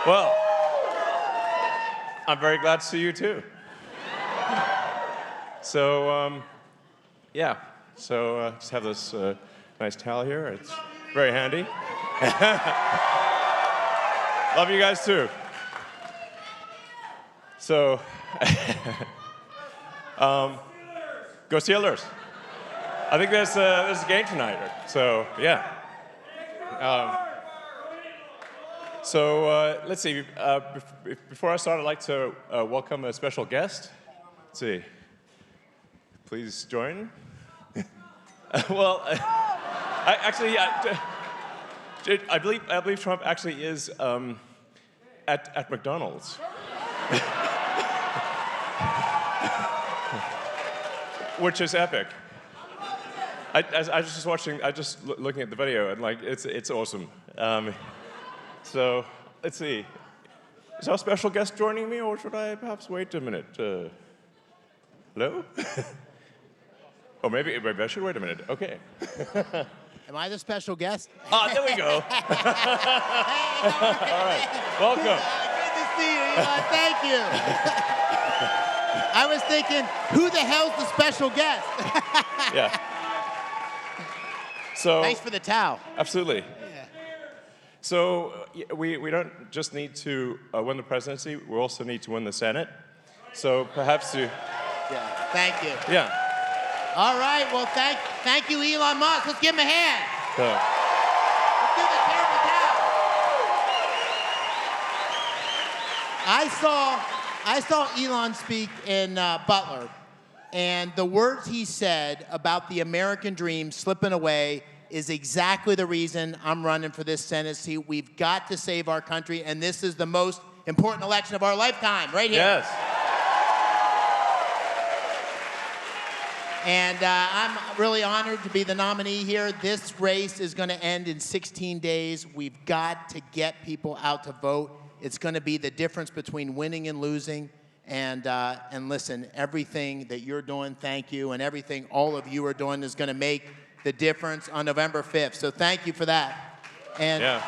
Well, I'm very glad to see you too. So, yeah. So just have this nice towel here. It's very handy. Love you guys too. So, go Steelers. I think there's a game tonight. So, yeah. So let's see. Before I start, I'd like to welcome a special guest. Let's see. Please join. Well, I believe Trump actually is at McDonald's. Which is epic. I was just watching. Looking at the video, and like it's awesome. So let's see. Is our special guest joining me, or should I perhaps wait a minute? Hello? Oh, maybe I should wait a minute. Okay. Am I the special guest? There we go. All right. Welcome. Good to see you, Elon. Thank you. I was thinking, who the hell's the special guest? Yeah. So. Thanks for the towel. Absolutely. Yeah. So we don't just need to win the presidency, we also need to win the Senate. So perhaps to... Yeah, thank you. Yeah. All right, well, thank you, Elon Musk. Let's give him a hand. Let's do the terrible towel. I saw Elon speak in Butler, and the words he said about the American dream slipping away is exactly the reason I'm running for this Senate seat. We've got to save our country, and this is the most important election of our lifetime, right here. Yes. And I'm really honored to be the nominee here. This race is going to end in 16 days. We've got to get people out to vote. It's going to be the difference between winning and losing. And listen, everything that you're doing, thank you, and everything all of you are doing is going to make the difference on November 5th. So thank you for that. And, yeah.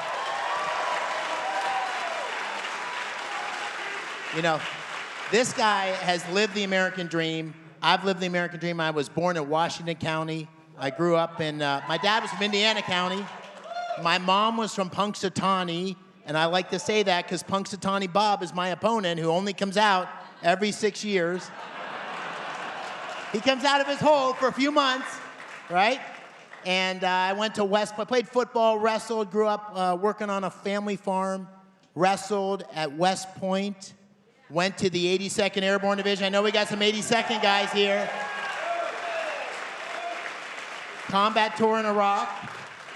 You know, this guy has lived the American dream. I've lived the American dream. I was born in Washington County. I grew up in, my dad was from Indiana County. My mom was from Punxsutawney, and I like to say that because Punxsutawney Bob is my opponent who only comes out every 6 years. He comes out of his hole for a few months, right? And I went to West, I played football, wrestled, grew up working on a family farm, wrestled at West Point. Went to the 82nd Airborne Division. I know we got some 82nd guys here. Combat tour in Iraq.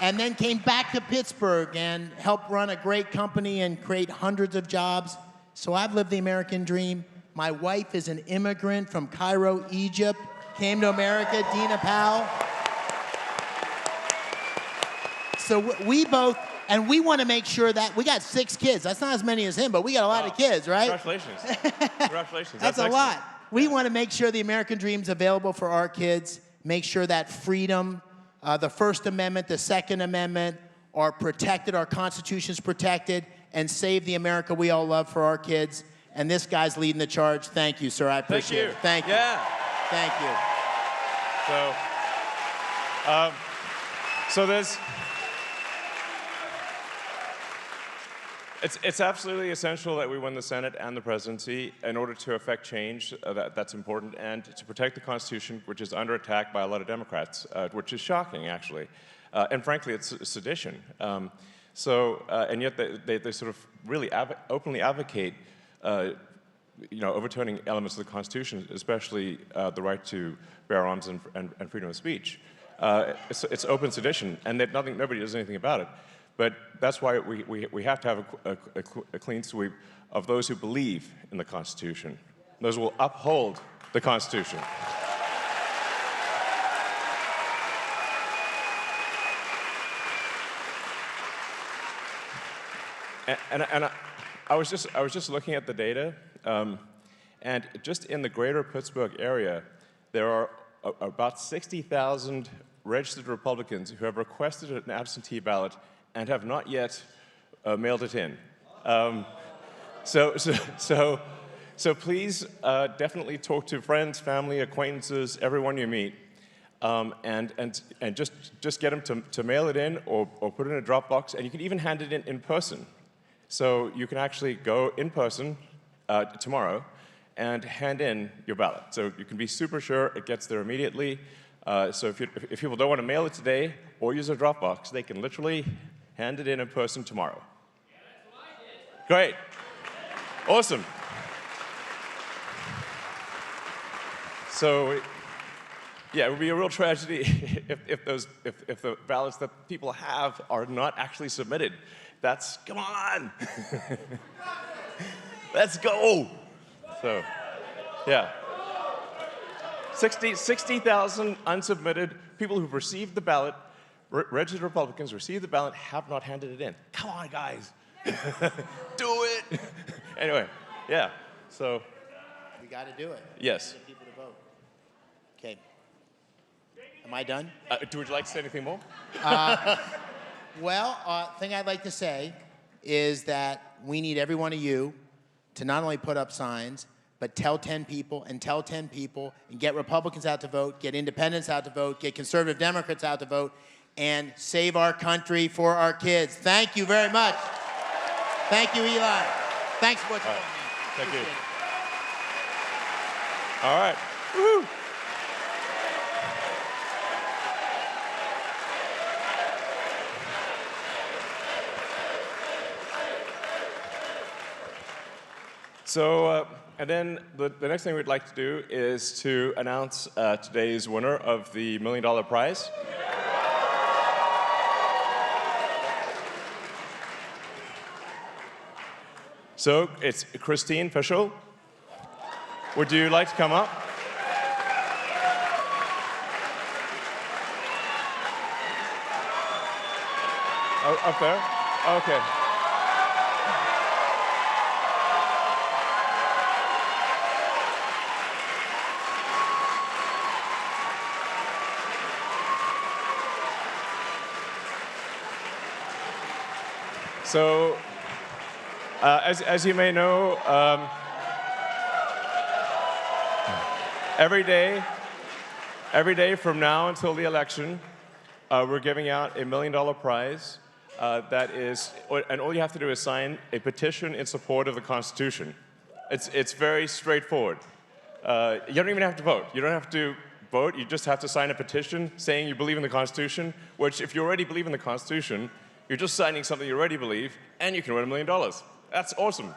And then came back to Pittsburgh and helped run a great company and create hundreds of jobs. So I've lived the American dream. My wife is an immigrant from Cairo, Egypt. Came to America, Dina Powell. So we both... And we want to make sure that we got 6 kids. That's not as many as him, but we got a lot of kids, right? Congratulations. Congratulations. That's a lot. We want to make sure the American dream's available for our kids, make sure that freedom, the First Amendment, the Second Amendment are protected, our Constitution's protected, and save the America we all love for our kids. And this guy's leading the charge. Thank you, sir. I appreciate it. Thank you. Yeah. Thank you. So there's... It's absolutely essential that we win the Senate and the presidency in order to affect change. That's important, and to protect the Constitution, which is under attack by a lot of Democrats, which is shocking, actually. And frankly, it's sedition. And yet they sort of really openly advocate, overturning elements of the Constitution, especially the right to bear arms and freedom of speech. It's open sedition, and nobody does anything about it. But that's why we have to have a clean sweep of those who believe in the Constitution. Those who will uphold the Constitution. And I was just looking at the data, and just in the greater Pittsburgh area, there are about 60,000 registered Republicans who have requested an absentee ballot and have not yet mailed it in. So please definitely talk to friends, family, acquaintances, everyone you meet, and just get them to mail it in or put it in a Dropbox, and you can even hand it in person. So you can actually go in person tomorrow and hand in your ballot. So you can be super sure it gets there immediately. So if people don't want to mail it today or use a Dropbox, they can literally hand it in person tomorrow. Yeah, that's what I did. Great. Awesome. So, yeah, it would be a real tragedy if the ballots that people have are not actually submitted. Come on. Let's go. So, yeah. 60,000 unsubmitted people who've received the ballot, registered Republicans received the ballot, have not handed it in. Come on, guys. Do it. Anyway, yeah, so. We got to do it. Yes. Get people to vote. Okay. Am I done? Would you like to say anything more? Well, thing I'd like to say is that we need every one of you to not only put up signs, but tell 10 people and tell 10 people and get Republicans out to vote, get independents out to vote, get conservative Democrats out to vote, and save our country for our kids. Thank you very much. Thank you, Eli. Thanks for what you're doing. Thank you. All right. Woo. So, and then the next thing we'd like to do is to announce today's winner of the $1 million prize. So, it's Christine Fischel. Would you like to come up? Oh, up there? Okay. So, as you may know, every day from now until the election, we're giving out a $1 million prize. That is, and all you have to do is sign a petition in support of the Constitution. It's very straightforward. You don't even have to vote. You don't have to vote. You just have to sign a petition saying you believe in the Constitution. Which, if you already believe in the Constitution, you're just signing something you already believe, and you can win $1 million. That's awesome.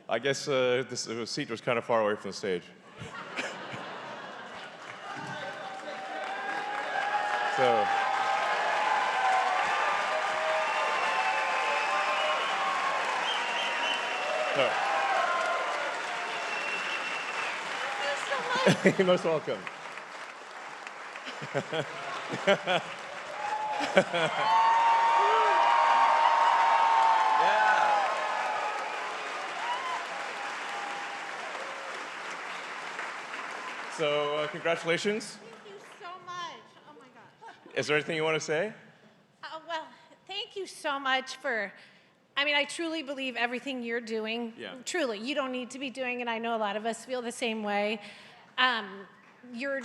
I guess this seat was kind of far away from the stage. So. You're most welcome. Yeah. So, congratulations. Thank you so much. Oh my gosh. Is there anything you want to say? Well, thank you so much for. I mean, I truly believe everything you're doing. Yeah. Truly, you don't need to be doing it. I know a lot of us feel the same way. Your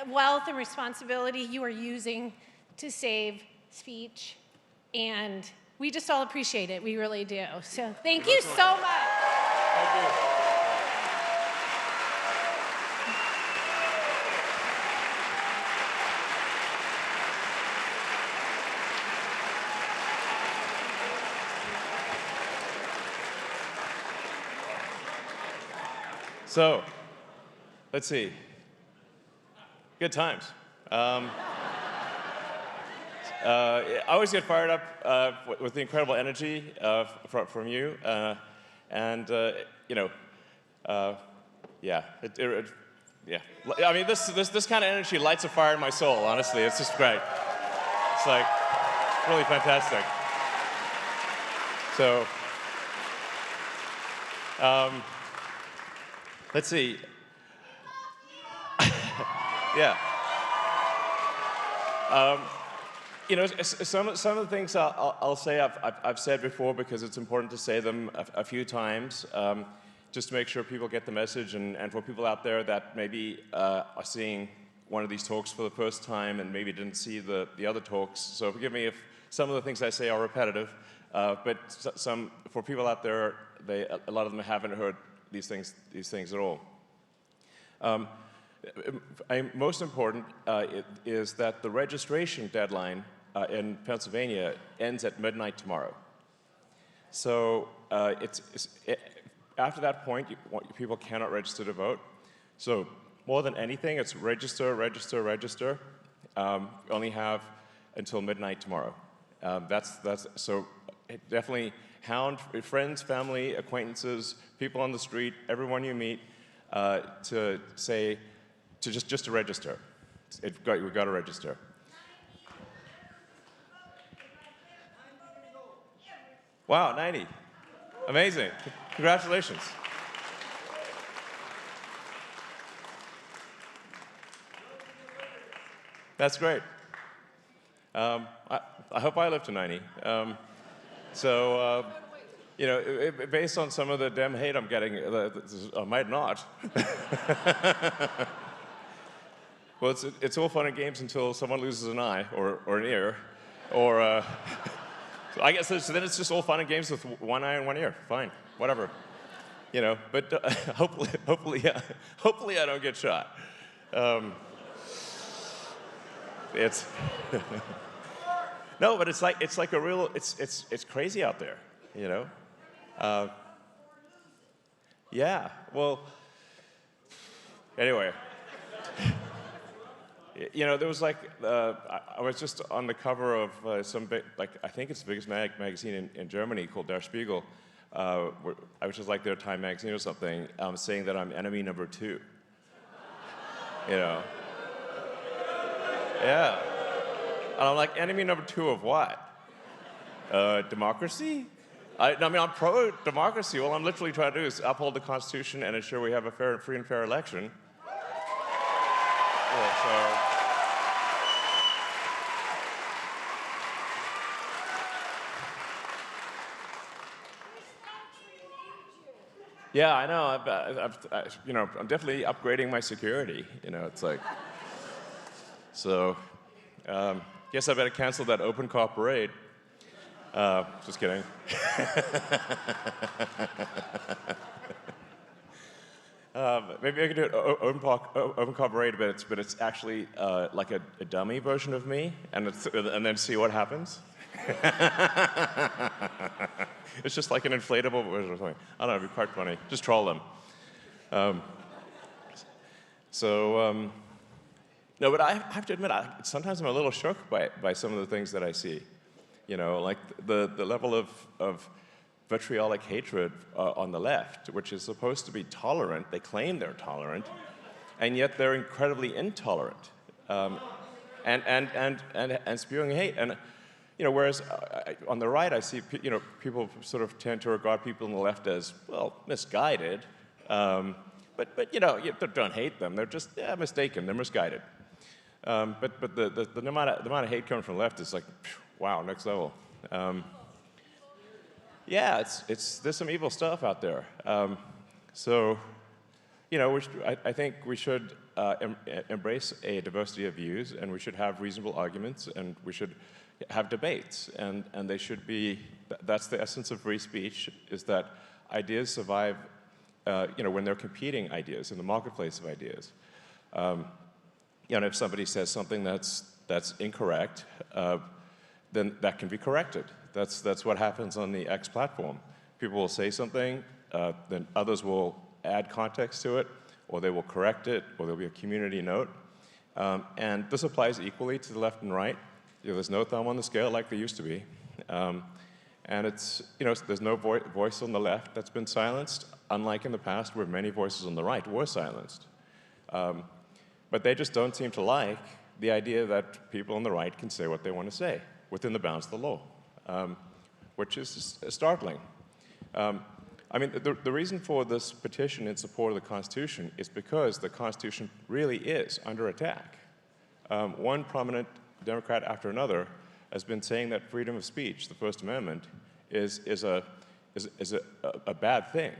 wealth and responsibility you are using to save speech, and we just all appreciate it. We really do. So thank you so much. Thank you. So, let's see. Good times. I always get fired up with the incredible energy from you, and you know, yeah, yeah. I mean, this kind of energy lights a fire in my soul. Honestly, it's just great. It's like really fantastic. So. Let's see. Yeah. Some of the things I'll say I've said before because it's important to say them a few times, just to make sure people get the message, and for people out there that maybe are seeing one of these talks for the first time and maybe didn't see the other talks. So forgive me if some of the things I say are repetitive, but for people out there, a lot of them haven't heard these things at all. Most important is that the registration deadline in Pennsylvania ends at midnight tomorrow. So after that point, people cannot register to vote. So more than anything, it's register, register, register. Only have until midnight tomorrow. So definitely hound friends, family, acquaintances, people on the street, everyone you meet, to register. We've got to register. Wow, 90. Amazing. Congratulations. That's great. I hope I live to 90. Based on some of the damn hate I'm getting, I might not. Well, it's all fun and games until someone loses an eye or an ear, or so I guess so then it's just all fun and games with one eye and one ear. Fine, whatever, But hopefully I don't get shot. It's no, but it's like a real it's crazy out there, Yeah. Well. Anyway. There was I was just on the cover of some big, I think it's the biggest magazine in Germany called Der Spiegel, which is like their Time magazine or something, saying that I'm enemy number 2. Yeah. And I'm like, enemy number 2 of what? Democracy? I'm pro-democracy. All I'm literally trying to do is uphold the Constitution and ensure we have a free and fair election. Yeah, I know. I'm definitely upgrading my security. It's like. So, guess I better cancel that open car parade. Just kidding. Maybe I could do an open car parade, but it's actually like a dummy version of me, and then see what happens. It's just like an inflatable version or something. I don't know, it'd be quite funny. Just troll them. No, but I have to admit, sometimes I'm a little shook by some of the things that I see. Like the level of vitriolic hatred on the left, which is supposed to be tolerant. They claim they're tolerant, and yet they're incredibly intolerant, and spewing hate. And whereas on the right, I see people sort of tend to regard people on the left as, well, misguided, but don't hate them. They're just mistaken. They're misguided. But the amount of hate coming from the left is like, wow, next level. Yeah, there's some evil stuff out there. I think we should embrace a diversity of views, and we should have reasonable arguments, and we should have debates, and they should be. That's the essence of free speech: is that ideas survive, when they're competing ideas in the marketplace of ideas. If somebody says something that's incorrect, then that can be corrected. That's what happens on the X platform. People will say something, then others will add context to it, or they will correct it, or there'll be a community note. And this applies equally to the left and right. There's no thumb on the scale like there used to be. And there's no voice on the left that's been silenced, unlike in the past where many voices on the right were silenced. But they just don't seem to like the idea that people on the right can say what they want to say within the bounds of the law, which is startling. I mean, the reason for this petition in support of the Constitution is because the Constitution really is under attack. One prominent Democrat after another has been saying that freedom of speech, the First Amendment, is a bad thing.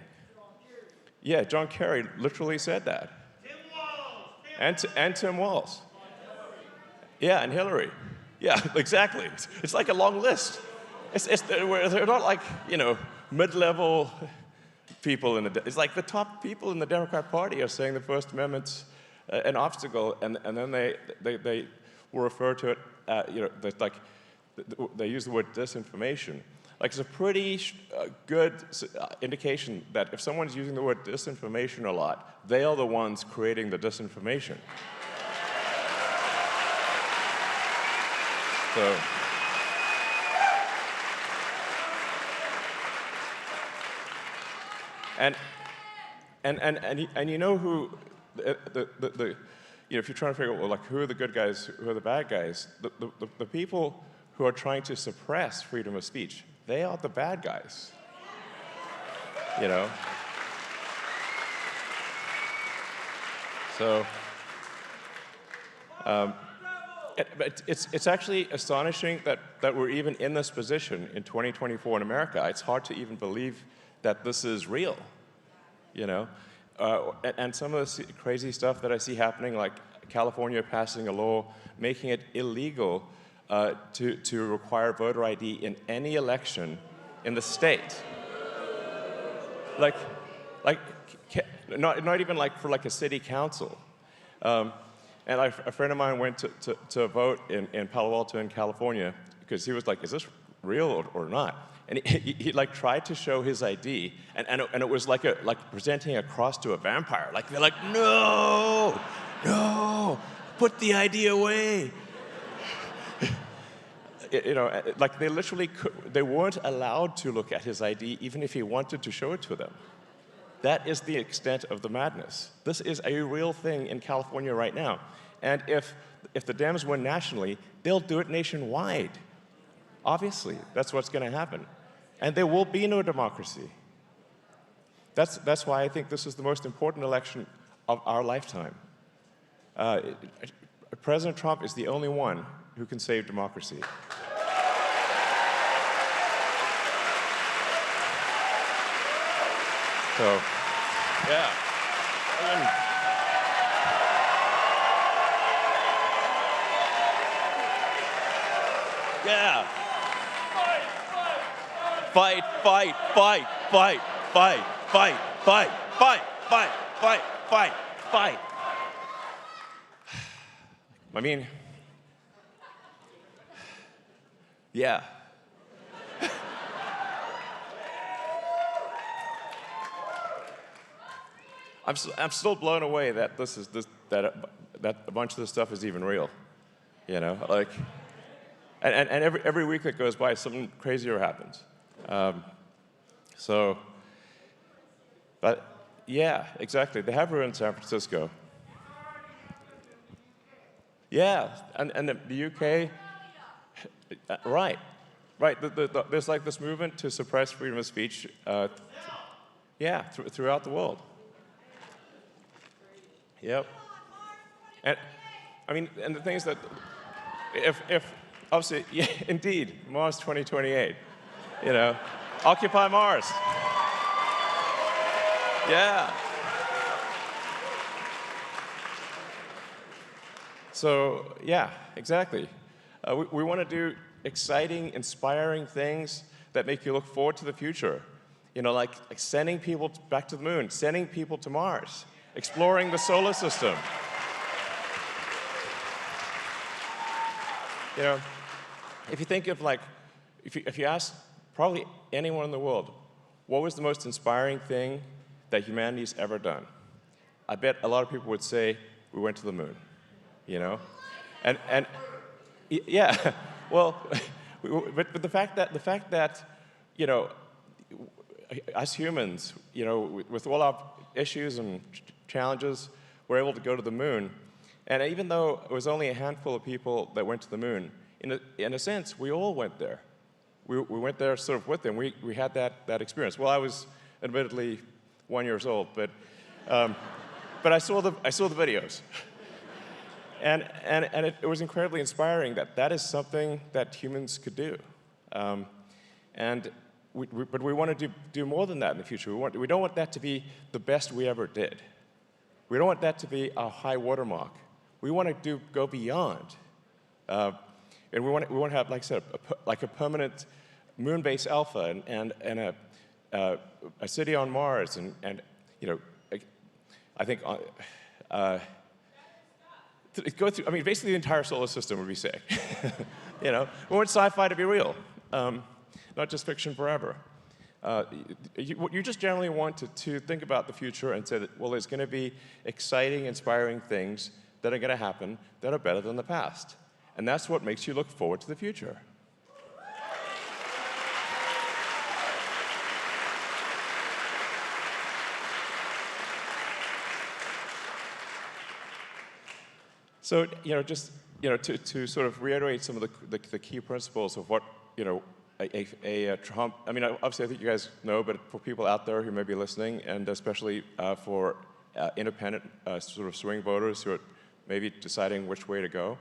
Yeah, John Kerry literally said that. Tim Walz. And Tim Walz. Yeah, and Hillary. Yeah, exactly. It's like a long list. They're not like, mid-level people it's like the top people in the Democrat Party are saying the First Amendment's an obstacle, and then they will refer to it, they use the word disinformation. Like, it's a pretty good indication that if someone's using the word disinformation a lot, they are the ones creating the disinformation. So, and you know who if you're trying to figure out, well, like, who are the good guys, who are the bad guys, the people who are trying to suppress freedom of speech, they are the bad guys. So, but it's actually astonishing that we're even in this position in 2024 in America. It's hard to even believe that this is real, And some of the crazy stuff that I see happening, like California passing a law making it illegal to require voter ID in any election in the state. Not even like for like a city council. And a friend of mine went to vote in Palo Alto in California because he was like, is this real or not? And he like tried to show his ID, and it was like presenting a cross to a vampire. Like, they're like, no, put the ID away. Like they literally they weren't allowed to look at his ID even if he wanted to show it to them. That is the extent of the madness. This is a real thing in California right now. And if the Dems win nationally, they'll do it nationwide. Obviously, that's what's going to happen. And there will be no democracy. That's why I think this is the most important election of our lifetime. President Trump is the only one who can save democracy. So, yeah. Yeah. Fight, fight, fight, fight, fight, fight, fight, fight, fight, fight, fight, fight. I mean, yeah. I'm still blown away that that a bunch of this stuff is even real, like, and every week that goes by, something crazier happens. But yeah, exactly. They have ruined San Francisco. Yeah, and the UK, right. There's like this movement to suppress freedom of speech, throughout the world. Yep. And I mean, and the thing is that if obviously, yeah, indeed, Mars 2028, occupy Mars. Yeah. So, yeah, exactly. We want to do exciting, inspiring things that make you look forward to the future. Like sending people back to the moon, sending people to Mars, exploring the solar system. If you think of if you ask probably anyone in the world, what was the most inspiring thing that humanity's ever done? I bet a lot of people would say we went to the moon, and yeah, well, but the fact that us humans, with all our issues and challenges, we're able to go to the moon, and even though it was only a handful of people that went to the moon, in a sense, we all went there. We went there sort of with them. We had that experience. Well, I was admittedly 1 year old, but I saw the videos. And it was incredibly inspiring that is something that humans could do. But we want to do more than that in the future. We don't want that to be the best we ever did. We don't want that to be our high watermark. We want to go beyond. And we want to have, like I said, a permanent moon-based alpha and a city on Mars and you know, I think go through. I mean, basically the entire solar system would be sick. You know, we want sci-fi to be real, not just fiction forever. You just generally want to think about the future and say that, well, there's going to be exciting, inspiring things that are going to happen that are better than the past. And that's what makes you look forward to the future. So, to sort of reiterate some of the key principles of what, a Trump, I mean, obviously I think you guys know, but for people out there who may be listening, and especially for independent sort of swing voters who are maybe deciding which way to go,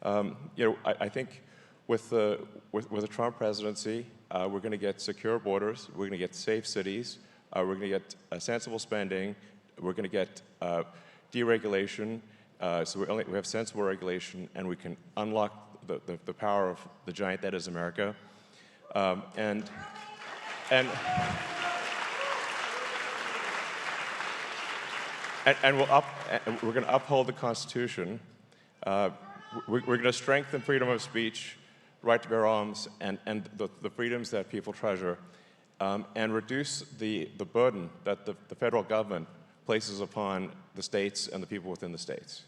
I think with the Trump presidency, we're going to get secure borders, we're going to get safe cities, we're going to get sensible spending, we're going to get deregulation, so we have sensible regulation, and we can unlock the power of the giant that is America. And we're going to uphold the Constitution. We're going to strengthen freedom of speech, right to bear arms, and the freedoms that people treasure, and reduce the burden that the federal government places upon the states and the people within the states.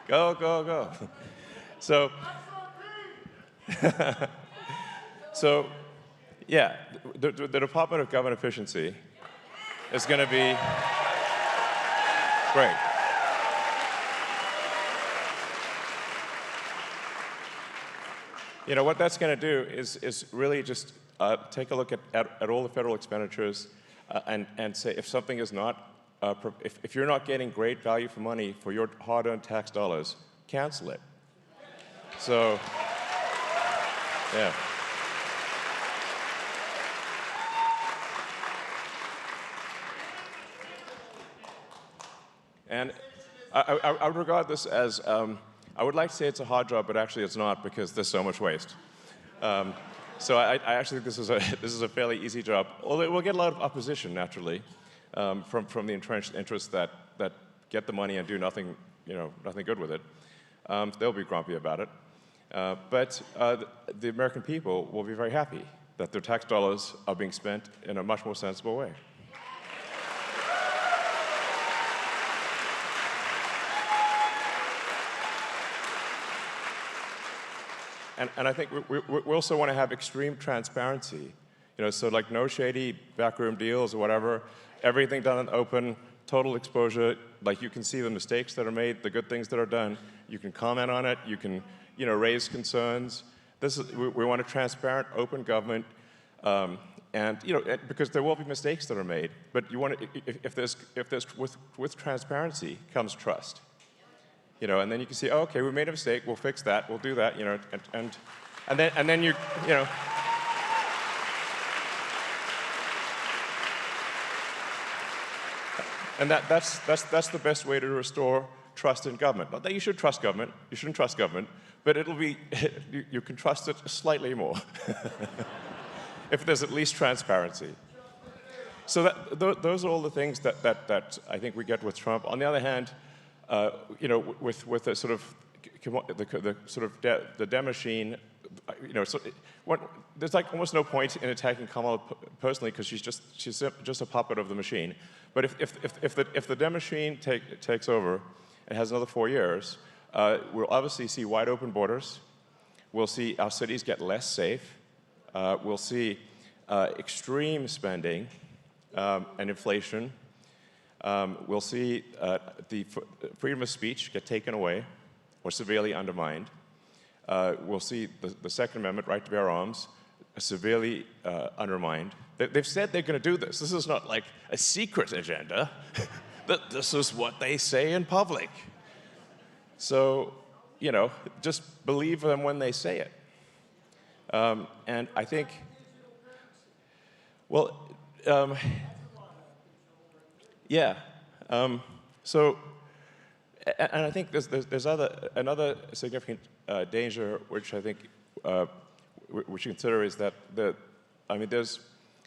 Go. So yeah, the Department of Government Efficiency is going to be great. What that's going to do is really just take a look at all the federal expenditures and say if something is not, if you're not getting great value for money for your hard-earned tax dollars, cancel it. So, yeah. And I would regard this as, I would like to say it's a hard job, but actually it's not because there's so much waste. So I actually think this is a fairly easy job, although it will get a lot of opposition naturally from the entrenched interests that get the money and do nothing good with it. They'll be grumpy about it. But the American people will be very happy that their tax dollars are being spent in a much more sensible way. And I think we also want to have extreme transparency. So like no shady backroom deals or whatever, everything done in open, total exposure, like you can see the mistakes that are made, the good things that are done, you can comment on it, you can raise concerns. We want a transparent, open government, and because there will be mistakes that are made, but you want to, if there's with transparency comes trust. And then you can see, oh, okay, we made a mistake, we'll fix that, we'll do that, and then you. And that's the best way to restore trust in government. Not that you should trust government, you shouldn't trust government, but you can trust it slightly more if there's at least transparency. So those are all the things that I think we get with Trump. On the other hand, with the sort of the dem machine, there's like almost no point in attacking Kamala personally because she's just a puppet of the machine. But if the dem machine takes over and has another 4 years, we'll obviously see wide open borders. We'll see our cities get less safe. We'll see extreme spending, and inflation. We'll see the freedom of speech get taken away or severely undermined. We'll see the Second Amendment, right to bear arms, severely undermined. They've said they're going to do this. This is not like a secret agenda. This is what they say in public. So, you know, just believe them when they say it. And I think, well, yeah. So, and I think there's another significant danger, which I think we should consider, is that there's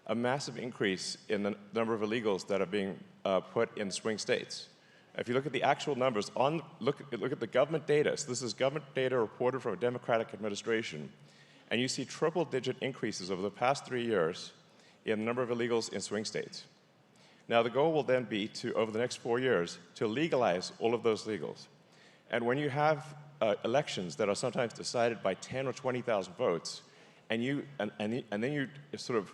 a massive increase in the number of illegals that are being put in swing states. If you look at the actual numbers, look at the government data. So this is government data reported from a Democratic administration, and you see triple-digit increases over the past 3 years in the number of illegals in swing states. Now, the goal will then be to, over the next 4 years, to legalize all of those illegals. And when you have elections that are sometimes decided by 10 or 20,000 votes, and then you sort of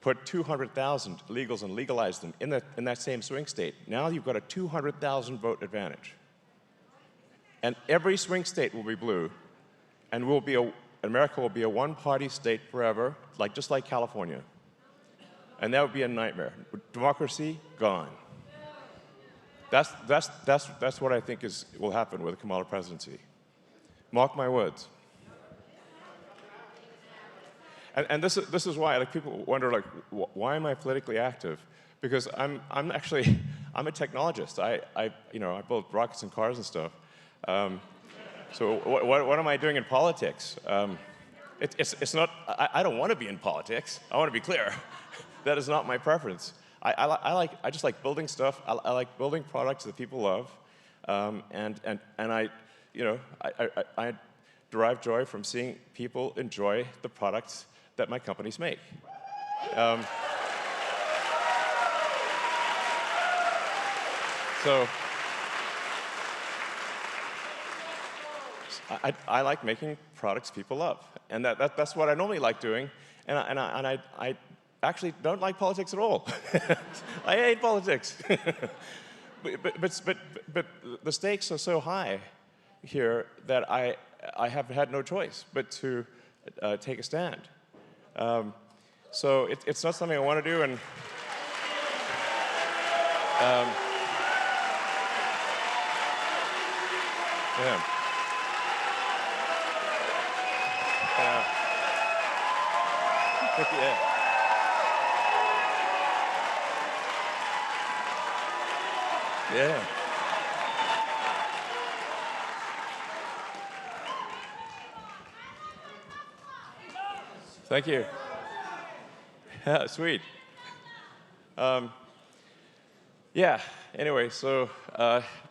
put 200,000 illegals and legalize them in that same swing state, now you've got a 200,000 vote advantage. And every swing state will be blue, and America will be a one-party state forever, just like California. And that would be a nightmare. Democracy, gone. That's what I think will happen with the Kamala presidency. Mark my words. And this is why people wonder why am I politically active? Because I'm a technologist. I build rockets and cars and stuff. So what am I doing in politics? It's not. I don't want to be in politics. I want to be clear. That is not my preference. I just like building stuff. I like building products that people love, and I derive joy from seeing people enjoy the products that my companies make. So I like making products people love, and that's what I normally like doing, and I actually don't like politics at all. I hate politics. but the stakes are so high here that I have had no choice but to take a stand. So it's not something I want to do, and yeah. Yeah. Yeah. Thank you. Yeah, sweet. Yeah, anyway, so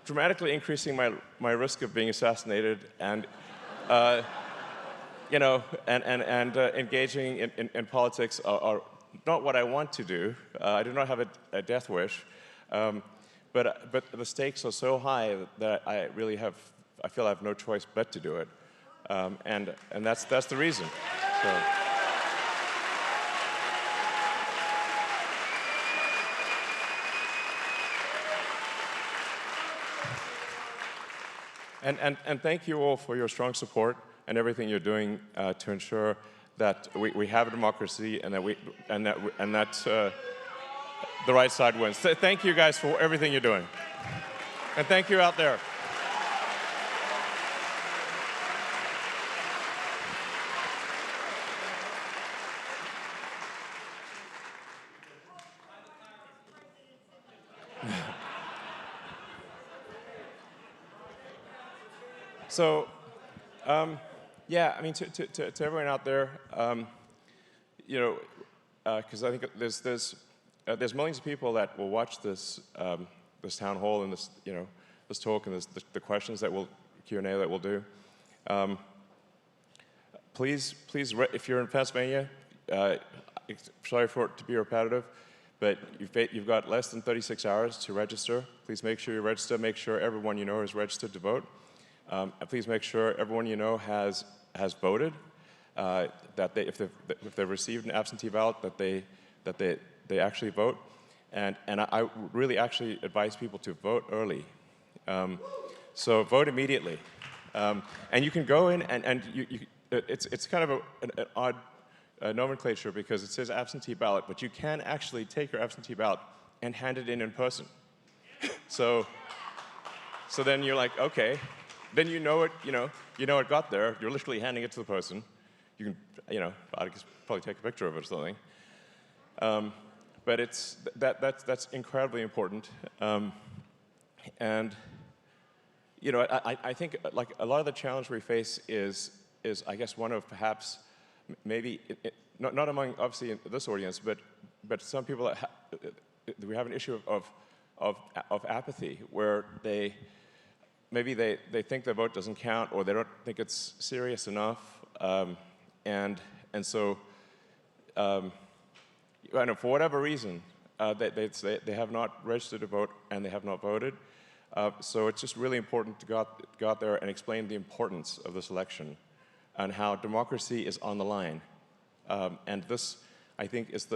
dramatically increasing my risk of being assassinated and, engaging in politics are not what I want to do. I do not have a death wish. But the stakes are so high that I feel I have no choice but to do it, and that's the reason. So. And thank you all for your strong support and everything you're doing to ensure that we have a democracy and that the right side wins. Thank you guys for everything you're doing. And thank you out there. So, yeah, I mean, to everyone out there, because I think there's millions of people that will watch this town hall and this talk and the questions that Q&A that we'll do. Please, if you're in Pennsylvania, sorry for it to be repetitive, but you've got less than 36 hours to register. Please make sure you register. Make sure everyone you know is registered to vote. And please make sure everyone you know has voted. That if they've received an absentee ballot, that they actually vote. And I really actually advise people to vote early. So vote immediately. And you can go in and it's kind of an odd nomenclature because it says absentee ballot, but you can actually take your absentee ballot and hand it in person. So then you're like, okay, then you know it got there. You're literally handing it to the person. You can, I guess probably take a picture of it or something. But that's incredibly important. And I think like a lot of the challenge we face is I guess one of perhaps maybe not among obviously this audience, but some people that we have an issue of apathy where maybe they think their vote doesn't count or they don't think it's serious enough, and so I know for whatever reason they have not registered to vote and they have not voted. So it's just really important to go out there and explain the importance of this election and how democracy is on the line. And this, I think, is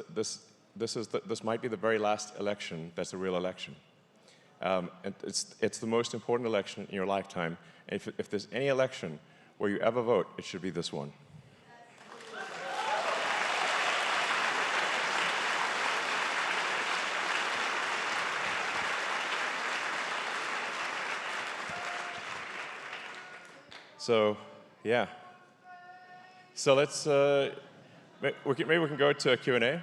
this might be the very last election that's a real election. And it's the most important election in your lifetime. And if there's any election where you ever vote, it should be this one. So, yeah. So let's, maybe we can go to Q&A.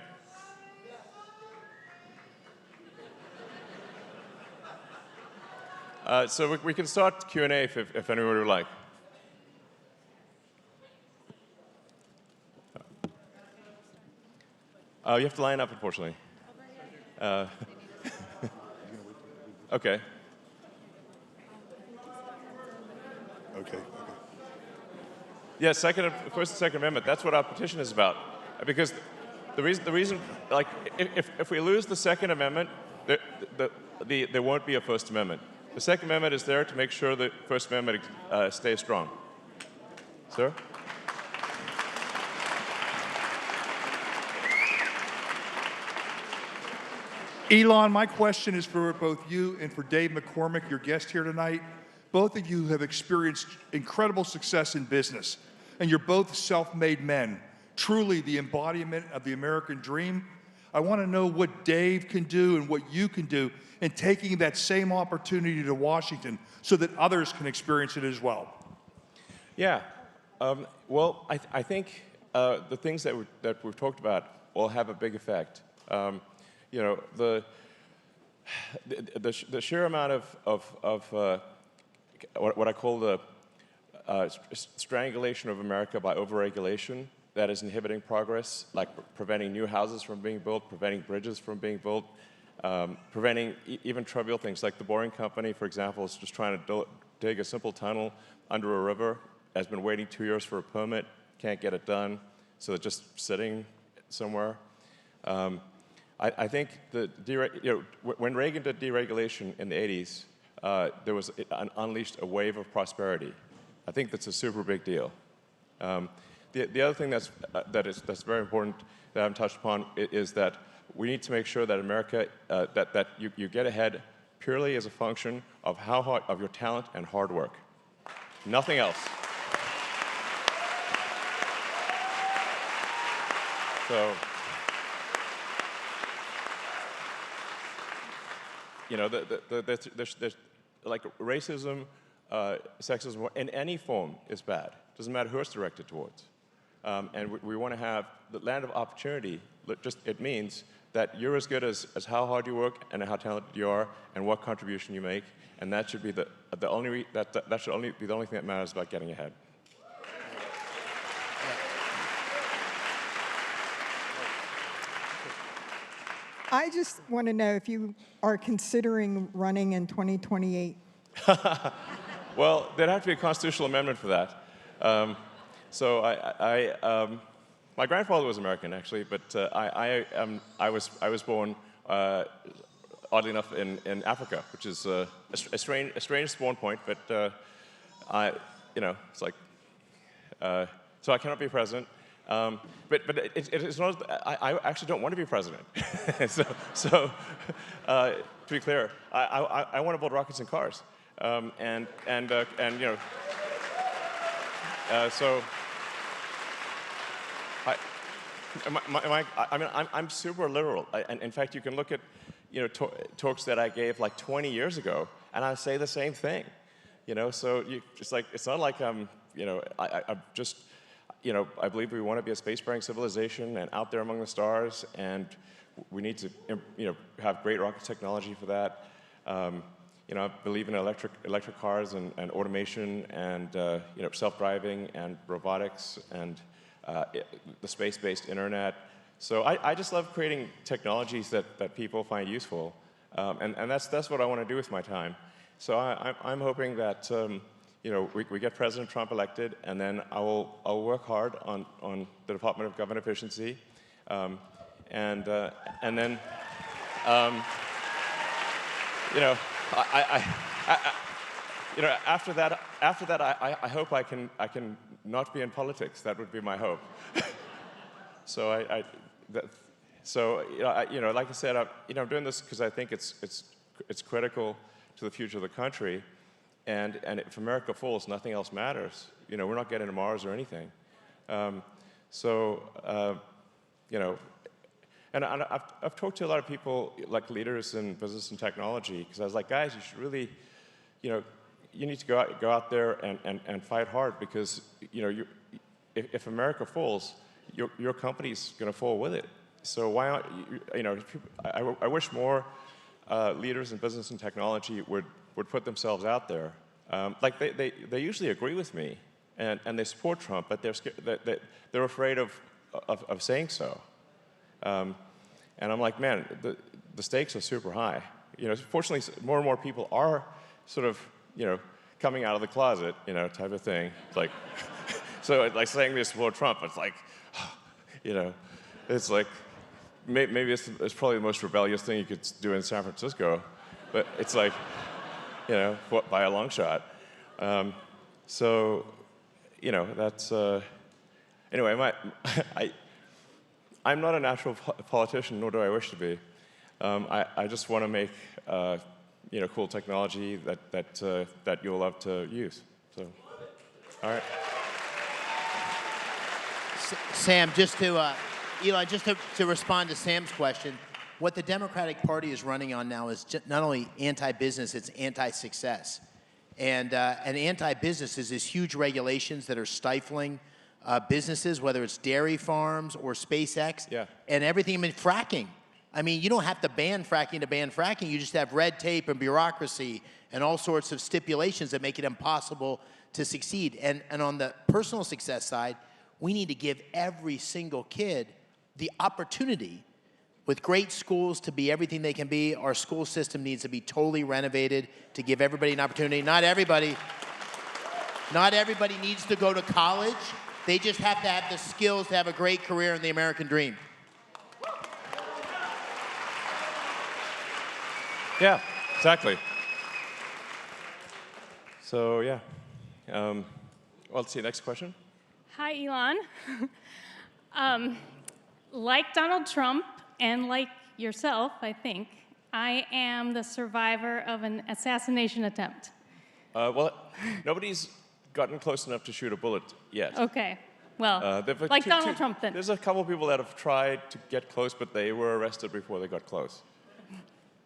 So we can start Q&A if anyone would like. You have to line up, unfortunately. Okay. Okay. Yeah, First and Second Amendment. That's what our petition is about. Because the reason, like, if we lose the Second Amendment, there won't be a First Amendment. The Second Amendment is there to make sure the First Amendment stays strong. Sir? Elon, my question is for both you and for Dave McCormick, your guest here tonight. Both of you have experienced incredible success in business, and you're both self-made men, truly the embodiment of the American dream. I want to know what Dave can do and what you can do in taking that same opportunity to Washington so that others can experience it as well. Yeah. Well, I think the things that we've talked about will have a big effect. The sheer amount of what I call the strangulation of America by overregulation that is inhibiting progress, like preventing new houses from being built, preventing bridges from being built, preventing even trivial things like the Boring Company, for example, is just trying to dig a simple tunnel under a river, has been waiting 2 years for a permit, can't get it done, so they're just sitting somewhere. I think when Reagan did deregulation in the 80s, there was unleashed a wave of prosperity. I think that's a super big deal. The other thing that's very important that I haven't touched upon is that we need to make sure that America that you get ahead purely as a function of of your talent and hard work, nothing else. So. There's like racism, sexism in any form is bad. Doesn't matter who it's directed towards. And we want to have the land of opportunity. It means that you're as good as how hard you work and how talented you are and what contribution you make. And that should be that should only be the only thing that matters about getting ahead. I just want to know if you are considering running in 2028. Well, there'd have to be a constitutional amendment for that. My grandfather was American, actually, but I was born, oddly enough, in Africa, which is a strange spawn point. But it's like, so I cannot be president. But it's not. I actually don't want to be president. To be clear, I want to build rockets and cars, and you know, so. I'm super liberal. And in fact, you can look at, you know, talks that I gave like 20 years ago, and I say the same thing. You know, so it's not like I'm, you know, I'm just, you know, I believe we want to be a space-faring civilization and out there among the stars, and we need to, you know, have great rocket technology for that. You know, I believe in electric cars and automation and you know, self-driving and robotics and the space-based internet. So I just love creating technologies that people find useful, and that's what I want to do with my time. So I'm hoping that you know, we get President Trump elected, and then I'll work hard on the Department of Government Efficiency, and then you know, you know, after that, I hope I can not be in politics. That would be my hope. So you know, like I said, you know, I'm doing this because I think it's critical to the future of the country, and if America falls, nothing else matters. You know, we're not getting to Mars or anything. You know, and I've talked to a lot of people, like leaders in business and technology, because I was like, guys, you should really, you know, you need to go out there and fight hard, because, you know, if America falls, your company's going to fall with it. So why aren't you know? I wish more leaders in business and technology would put themselves out there. Like they usually agree with me and they support Trump, but they're afraid of saying so. And I'm like, man, the stakes are super high. You know, fortunately, more and more people are sort of, you know, coming out of the closet, you know, type of thing. It's like, so like saying they support Trump, it's like, you know, it's like, maybe it's probably the most rebellious thing you could do in San Francisco, but it's like, you know, by a long shot. So, you know, that's, anyway, I'm not a natural politician, nor do I wish to be. I just want to make, you know, cool technology that you'll love to use. So, all right. Sam, just to, Eli, just to respond to Sam's question, what the Democratic Party is running on now is not only anti-business, it's anti-success. And anti-business is these huge regulations that are stifling businesses, whether it's dairy farms or SpaceX, yeah, and everything. I mean, fracking. I mean, you don't have to ban fracking to ban fracking. You just have red tape and bureaucracy and all sorts of stipulations that make it impossible to succeed. And on the personal success side, we need to give every single kid the opportunity with great schools to be everything they can be. Our school system needs to be totally renovated to give everybody an opportunity. Not everybody needs to go to college. They just have to have the skills to have a great career in the American dream. Yeah, exactly. So, yeah. Well, let's see, next question. Hi, Elon. Like Donald Trump and like yourself, I think, I am the survivor of an assassination attempt. Well, nobody's gotten close enough to shoot a bullet yet. Okay. Well, like Donald Trump then. There's a couple people that have tried to get close, but they were arrested before they got close.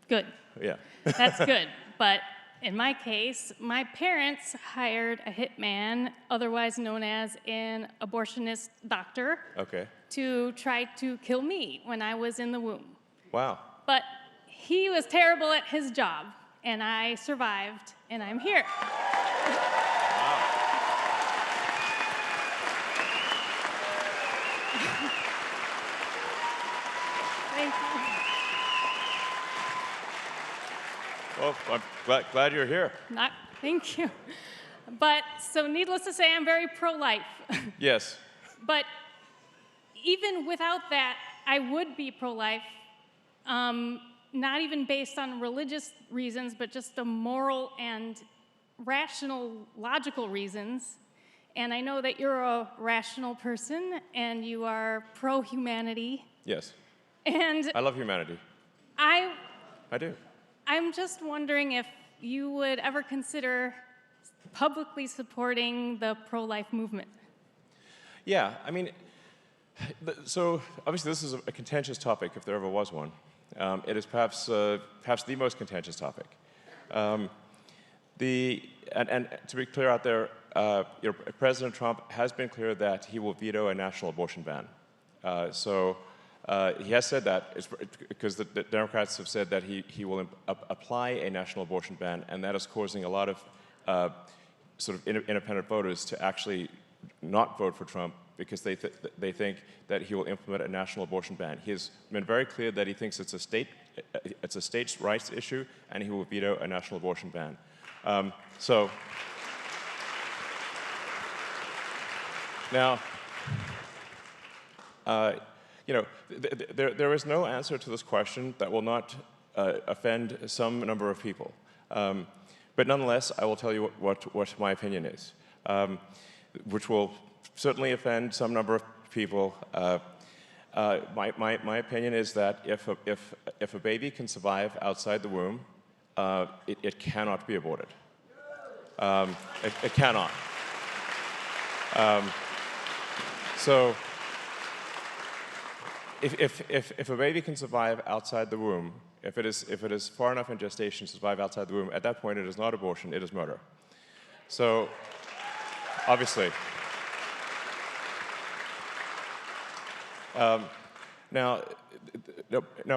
Good. Yeah. That's good. But in my case, my parents hired a hitman, otherwise known as an abortionist doctor, Okay. to try to kill me when I was in the womb. Wow. But he was terrible at his job, and I survived, and I'm here. Wow. Thank you. Well, I'm glad you're here. Thank you. But, so needless to say, I'm very pro-life. Yes. But even without that, I would be pro-life, not even based on religious reasons, but just the moral and rational, logical reasons. and I know that you're a rational person, and you are pro-humanity. Yes. And I love humanity. I do. I'm just wondering if you would ever consider publicly supporting the pro-life movement. Yeah, I mean, so obviously this is a contentious topic, if there ever was one. It is perhaps the most contentious topic. And to be clear out there, President Trump has been clear that he will veto a national abortion ban. He has said that because the Democrats have said that he will apply a national abortion ban, and that is causing a lot of sort of independent voters to actually not vote for Trump because they think that he will implement a national abortion ban. He has been very clear that he thinks it's a states' rights issue, and he will veto a national abortion ban. Now, there is no answer to this question that will not offend some number of people. But nonetheless, I will tell you what my opinion is, which will certainly offend some number of people. My opinion is that if a baby can survive outside the womb, it cannot be aborted. It cannot. So if a baby can survive outside the womb, if it is far enough in gestation to survive outside the womb, at that point it is not abortion, it is murder. So obviously. Now,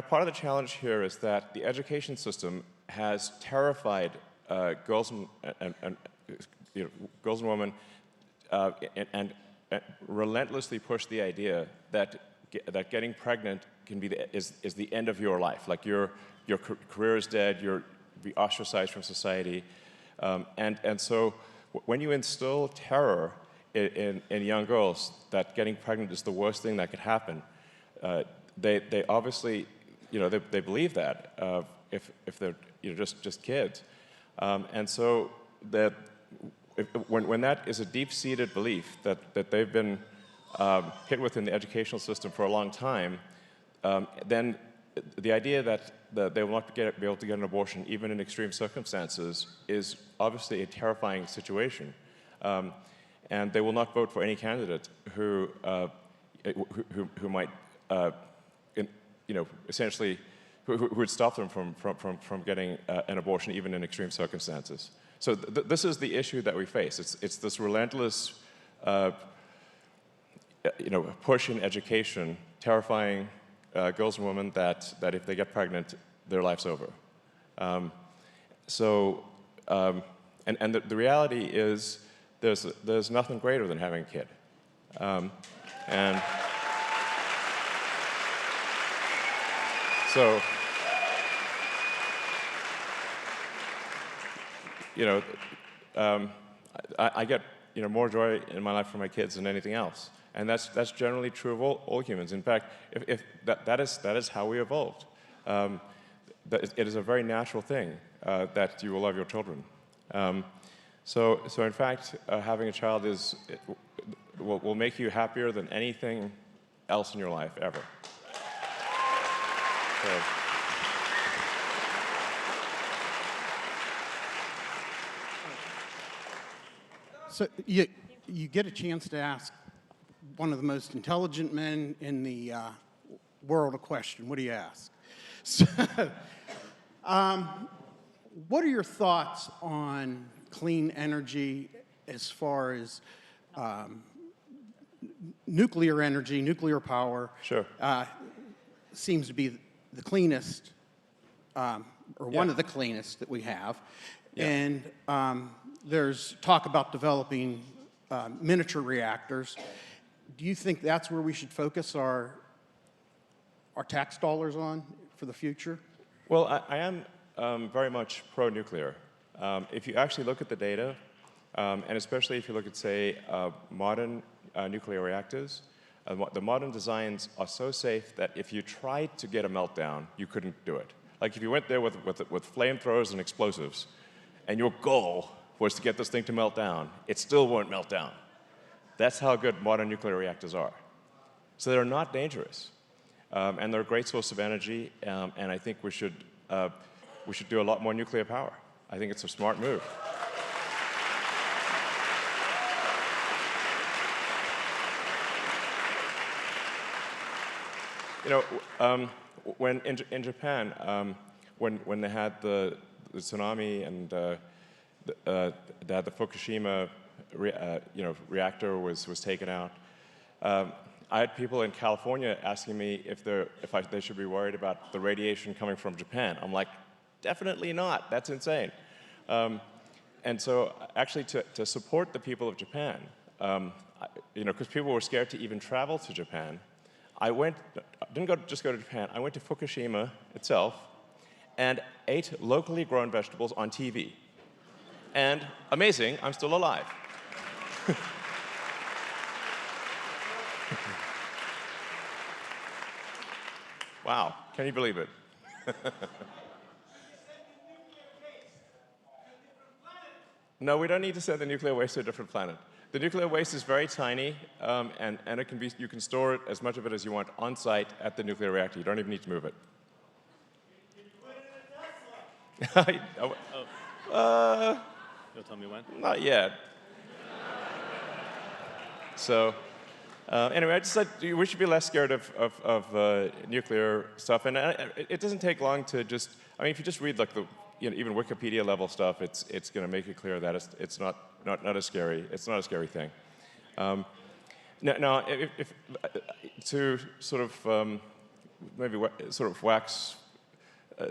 part of the challenge here is that the education system has terrified girls and women and relentlessly pushed the idea that getting pregnant is the end of your life. Like your career is dead, you'll be ostracized from society, and so when you instill terror in young girls that getting pregnant is the worst thing that could happen, they obviously, they believe that if they're just kids, and so that when that is a deep-seated belief that they've been hit with in the educational system for a long time, then the idea that they will not be able to get an abortion even in extreme circumstances is obviously a terrifying situation. And they will not vote for any candidate who might, essentially, who would stop them from getting an abortion even in extreme circumstances. So this is the issue that we face. It's this relentless, push in education, terrifying girls and women that if they get pregnant, their life's over. And the reality is, there's nothing greater than having a kid. And so, I get more joy in my life from my kids than anything else, and that's generally true of all humans. In fact, if that is how we evolved. It is a very natural thing that you will love your children. So in fact, having a child will make you happier than anything else in your life ever. So you get a chance to ask one of the most intelligent men in the world a question. What do you ask? So, what are your thoughts on clean energy as far as nuclear energy, nuclear power? Sure. Seems to be the cleanest, or one of the cleanest that we have. Yeah. And there's talk about developing miniature reactors. Do you think that's where we should focus our tax dollars on for the future? Well, I am very much pro-nuclear. If you actually look at the data, and especially if you look at, say, modern nuclear reactors, the modern designs are so safe that if you tried to get a meltdown, you couldn't do it. Like if you went there with flamethrowers and explosives, and your goal was to get this thing to melt down, it still won't melt down. That's how good modern nuclear reactors are. So they're not dangerous. And they're a great source of energy, and I think we should do a lot more nuclear power. I think it's a smart move. You know, when in Japan, when they had the tsunami and they had the Fukushima reactor was taken out, I had people in California asking me if they should be worried about the radiation coming from Japan. I'm like, definitely not. That's insane. And so, actually, to support the people of Japan, because people were scared to even travel to Japan, didn't just go to Japan. I went to Fukushima itself and ate locally grown vegetables on TV. And amazing, I'm still alive. Wow, can you believe it? No, we don't need to send the nuclear waste to a different planet. The nuclear waste is very tiny, and you can store it, as much of it as you want, on site at the nuclear reactor. You don't even need to move it. You'll tell me when? Not yet. So, anyway, I just said we should be less scared of nuclear stuff, and it doesn't take long to just. I mean, if you just read like even Wikipedia level stuff, it's going to make it clear that it's not a scary. It's not a scary thing. Now, if to sort of maybe sort of wax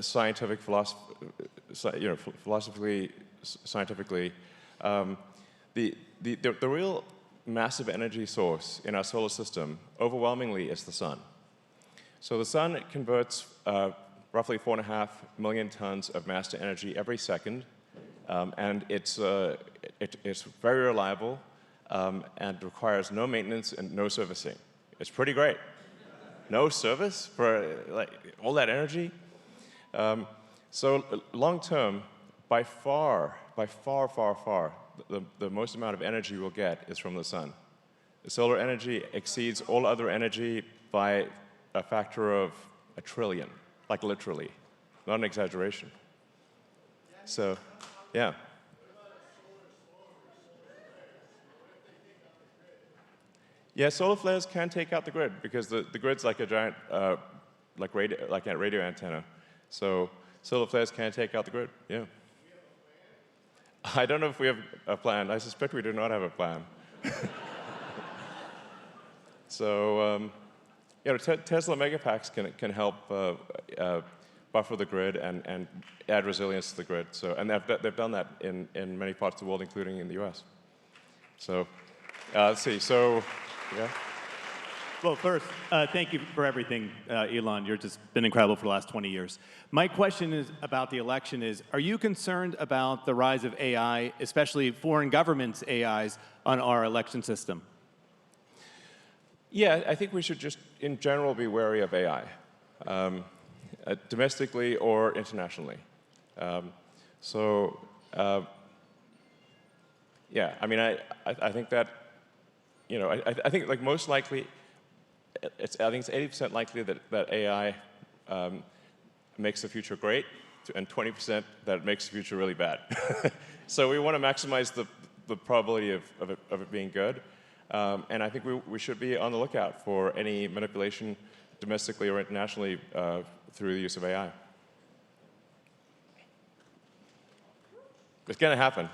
scientific philosophically, scientifically, the real massive energy source in our solar system, overwhelmingly, is the sun. So the sun converts roughly 4.5 million tons of mass to energy every second, and it's very reliable and requires no maintenance and no servicing. It's pretty great. No service for like all that energy. So long term, by far, the most amount of energy we'll get is from the sun. The solar energy exceeds all other energy by a factor of 1 trillion, like literally, not an exaggeration. So, yeah. Yeah, solar flares can take out the grid because the grid's like a giant, like a radio antenna. So solar flares can take out the grid. Yeah. I don't know if we have a plan. I suspect we do not have a plan. So, Tesla megapacks can help buffer the grid and add resilience to the grid. So, and they've done that in many parts of the world, including in the U.S. So, let's see. So, yeah. Well, first, thank you for everything, Elon. You've just been incredible for the last 20 years. My question is about the election is, are you concerned about the rise of AI, especially foreign governments' AIs, on our election system? Yeah, I think we should just, in general, be wary of AI, domestically or internationally. Yeah, I mean, I think that, I think like most likely, I think it's 80% likely that AI makes the future great, and 20% that it makes the future really bad. So we want to maximize the probability of it being good. And I think we should be on the lookout for any manipulation domestically or internationally through the use of AI. It's going to happen.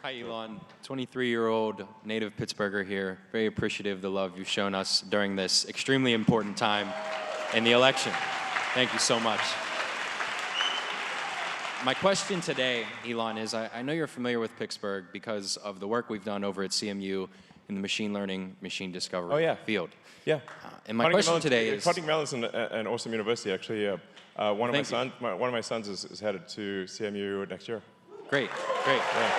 Hi, Elon. 23-year-old native Pittsburgher here. Very appreciative of the love you've shown us during this extremely important time in the election. Thank you so much. My question today, Elon, is I know you're familiar with Pittsburgh because of the work we've done over at CMU in the machine learning, machine discovery field. Yeah. And my question today is... Carnegie Mellon's an awesome university, actually. One of my sons is headed to CMU next year. Great, great. Yeah.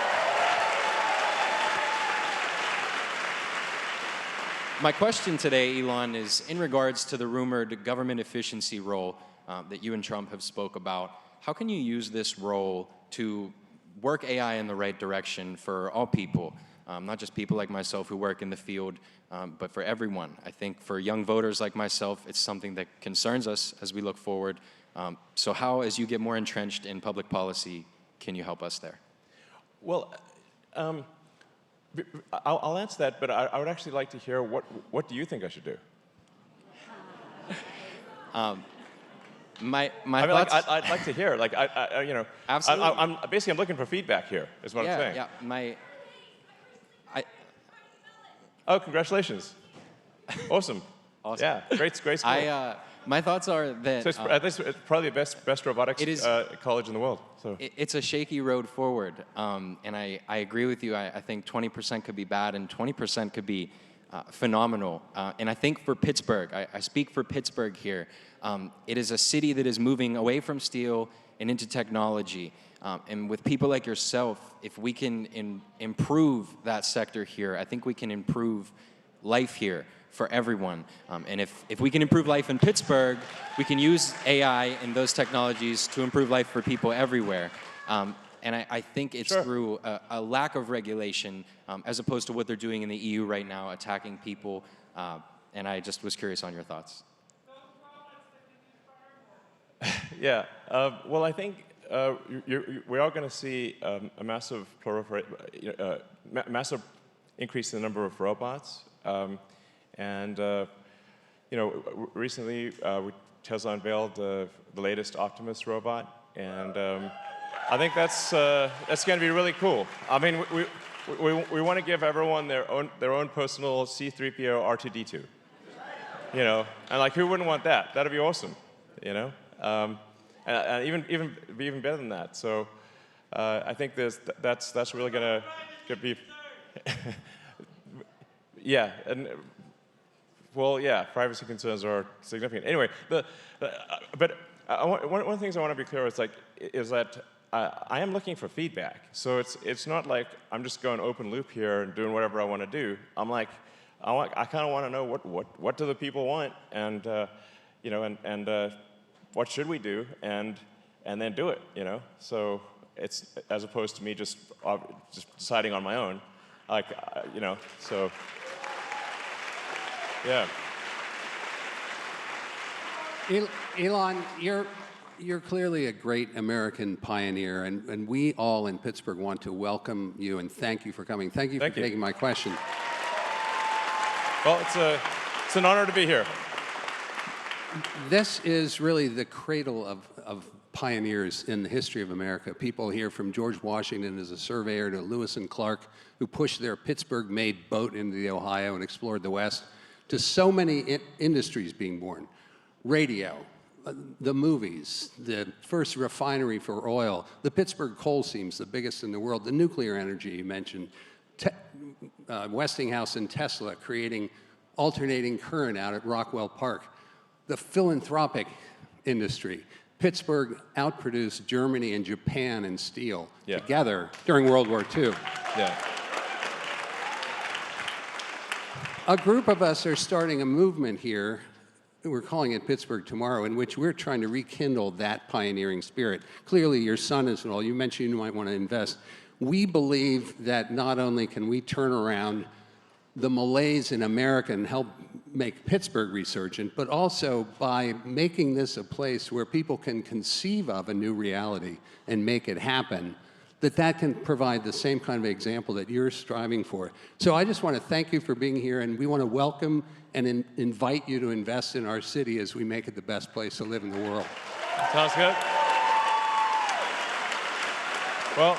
My question today, Elon, is in regards to the rumored government efficiency role that you and Trump have spoke about. How can you use this role to work AI in the right direction for all people? not just people like myself who work in the field, but for everyone. I think for young voters like myself, it's something that concerns us as we look forward. So how, as you get more entrenched in public policy, can you help us there? Well, I'll answer that, but I would actually like to hear what do you think I should do? My I mean, thoughts. I'd like to hear. Like, you know, Absolutely. I'm looking for feedback here. Is what I'm saying. Yeah. Oh, congratulations! Awesome. Awesome. Yeah, great school. My thoughts are that So it's probably the best robotics college in the world. So it's a shaky road forward, and I agree with you. I think 20% could be bad, and 20% could be phenomenal. And I think for Pittsburgh, I speak for Pittsburgh here. It is a city that is moving away from steel and into technology. And with people like yourself, if we can improve that sector here, I think we can improve life here for everyone. And if we can improve life in Pittsburgh, we can use AI and those technologies to improve life for people everywhere. And I think it's through a lack of regulation, as opposed to what they're doing in the EU right now, attacking people. And I just was curious on your thoughts. yeah. Well, I think we are going to see a massive massive increase in the number of robots. And you know, recently Tesla unveiled the latest Optimus robot, and I think that's going to be really cool. I mean, we want to give everyone their own personal C-3PO R2-D2. You know, and like, who wouldn't want that? That'd be awesome. You know, and even better than that. So I think that's really going to be. Yeah, and well, yeah, privacy concerns are significant. Anyway, but one of the things I want to be clear is that I am looking for feedback. So it's not like I'm just going open loop here and doing whatever I want to do. I'm like, I kind of want to know what do the people want, and you know, and what should we do, and then do it. You know, so it's as opposed to me just deciding on my own, like you know, so. Yeah. Elon, you're clearly a great American pioneer, and we all in Pittsburgh want to welcome you and thank you for coming. Thank you for taking my question. Well, it's an honor to be here. This is really the cradle of pioneers in the history of America. People here from George Washington as a surveyor to Lewis and Clark, who pushed their Pittsburgh-made boat into the Ohio and explored the West, to so many industries being born. Radio, the movies, the first refinery for oil, the Pittsburgh coal seams, the biggest in the world, the nuclear energy you mentioned, Westinghouse and Tesla creating alternating current out at Rockwell Park, the philanthropic industry. Pittsburgh outproduced Germany and Japan in steel together during World War II. Yeah. A group of us are starting a movement here, we're calling it Pittsburgh Tomorrow, in which we're trying to rekindle that pioneering spirit. Clearly, your son is and all. You mentioned you might want to invest. We believe that not only can we turn around the malaise in America and help make Pittsburgh resurgent, but also by making this a place where people can conceive of a new reality and make it happen, that can provide the same kind of example that you're striving for. So I just want to thank you for being here, and we want to welcome and invite you to invest in our city as we make it the best place to live in the world. Sounds good. Well,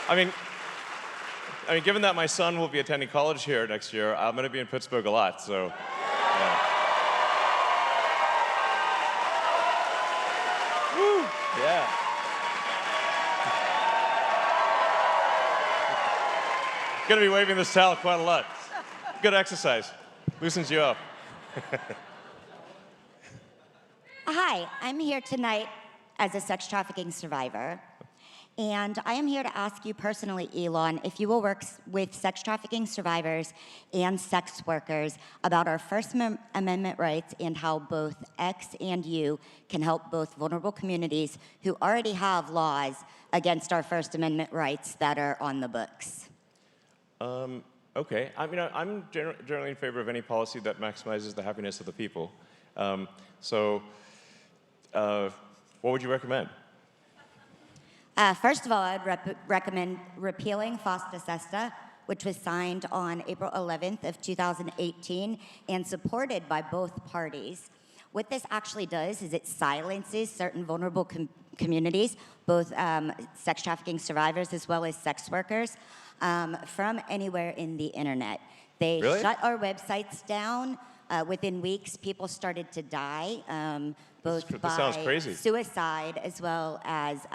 I mean, given that my son will be attending college here next year, I'm going to be in Pittsburgh a lot, so. Yeah. Woo! Yeah. Going to be waving this towel quite a lot. Good exercise. Loosens you up. Hi, I'm here tonight as a sex trafficking survivor. And I am here to ask you personally, Elon, if you will work with sex trafficking survivors and sex workers about our First Amendment rights and how both X and you can help both vulnerable communities who already have laws against our First Amendment rights that are on the books. Okay. I mean, I'm generally in favor of any policy that maximizes the happiness of the people. What would you recommend? First of all, I'd recommend repealing FOSTA SESTA, which was signed on April 11th of 2018 and supported by both parties. What this actually does is it silences certain vulnerable communities, both sex trafficking survivors as well as sex workers, from anywhere in the internet. They Really? shut our websites down. Within weeks, people started to die, both This by sounds crazy. suicide as well as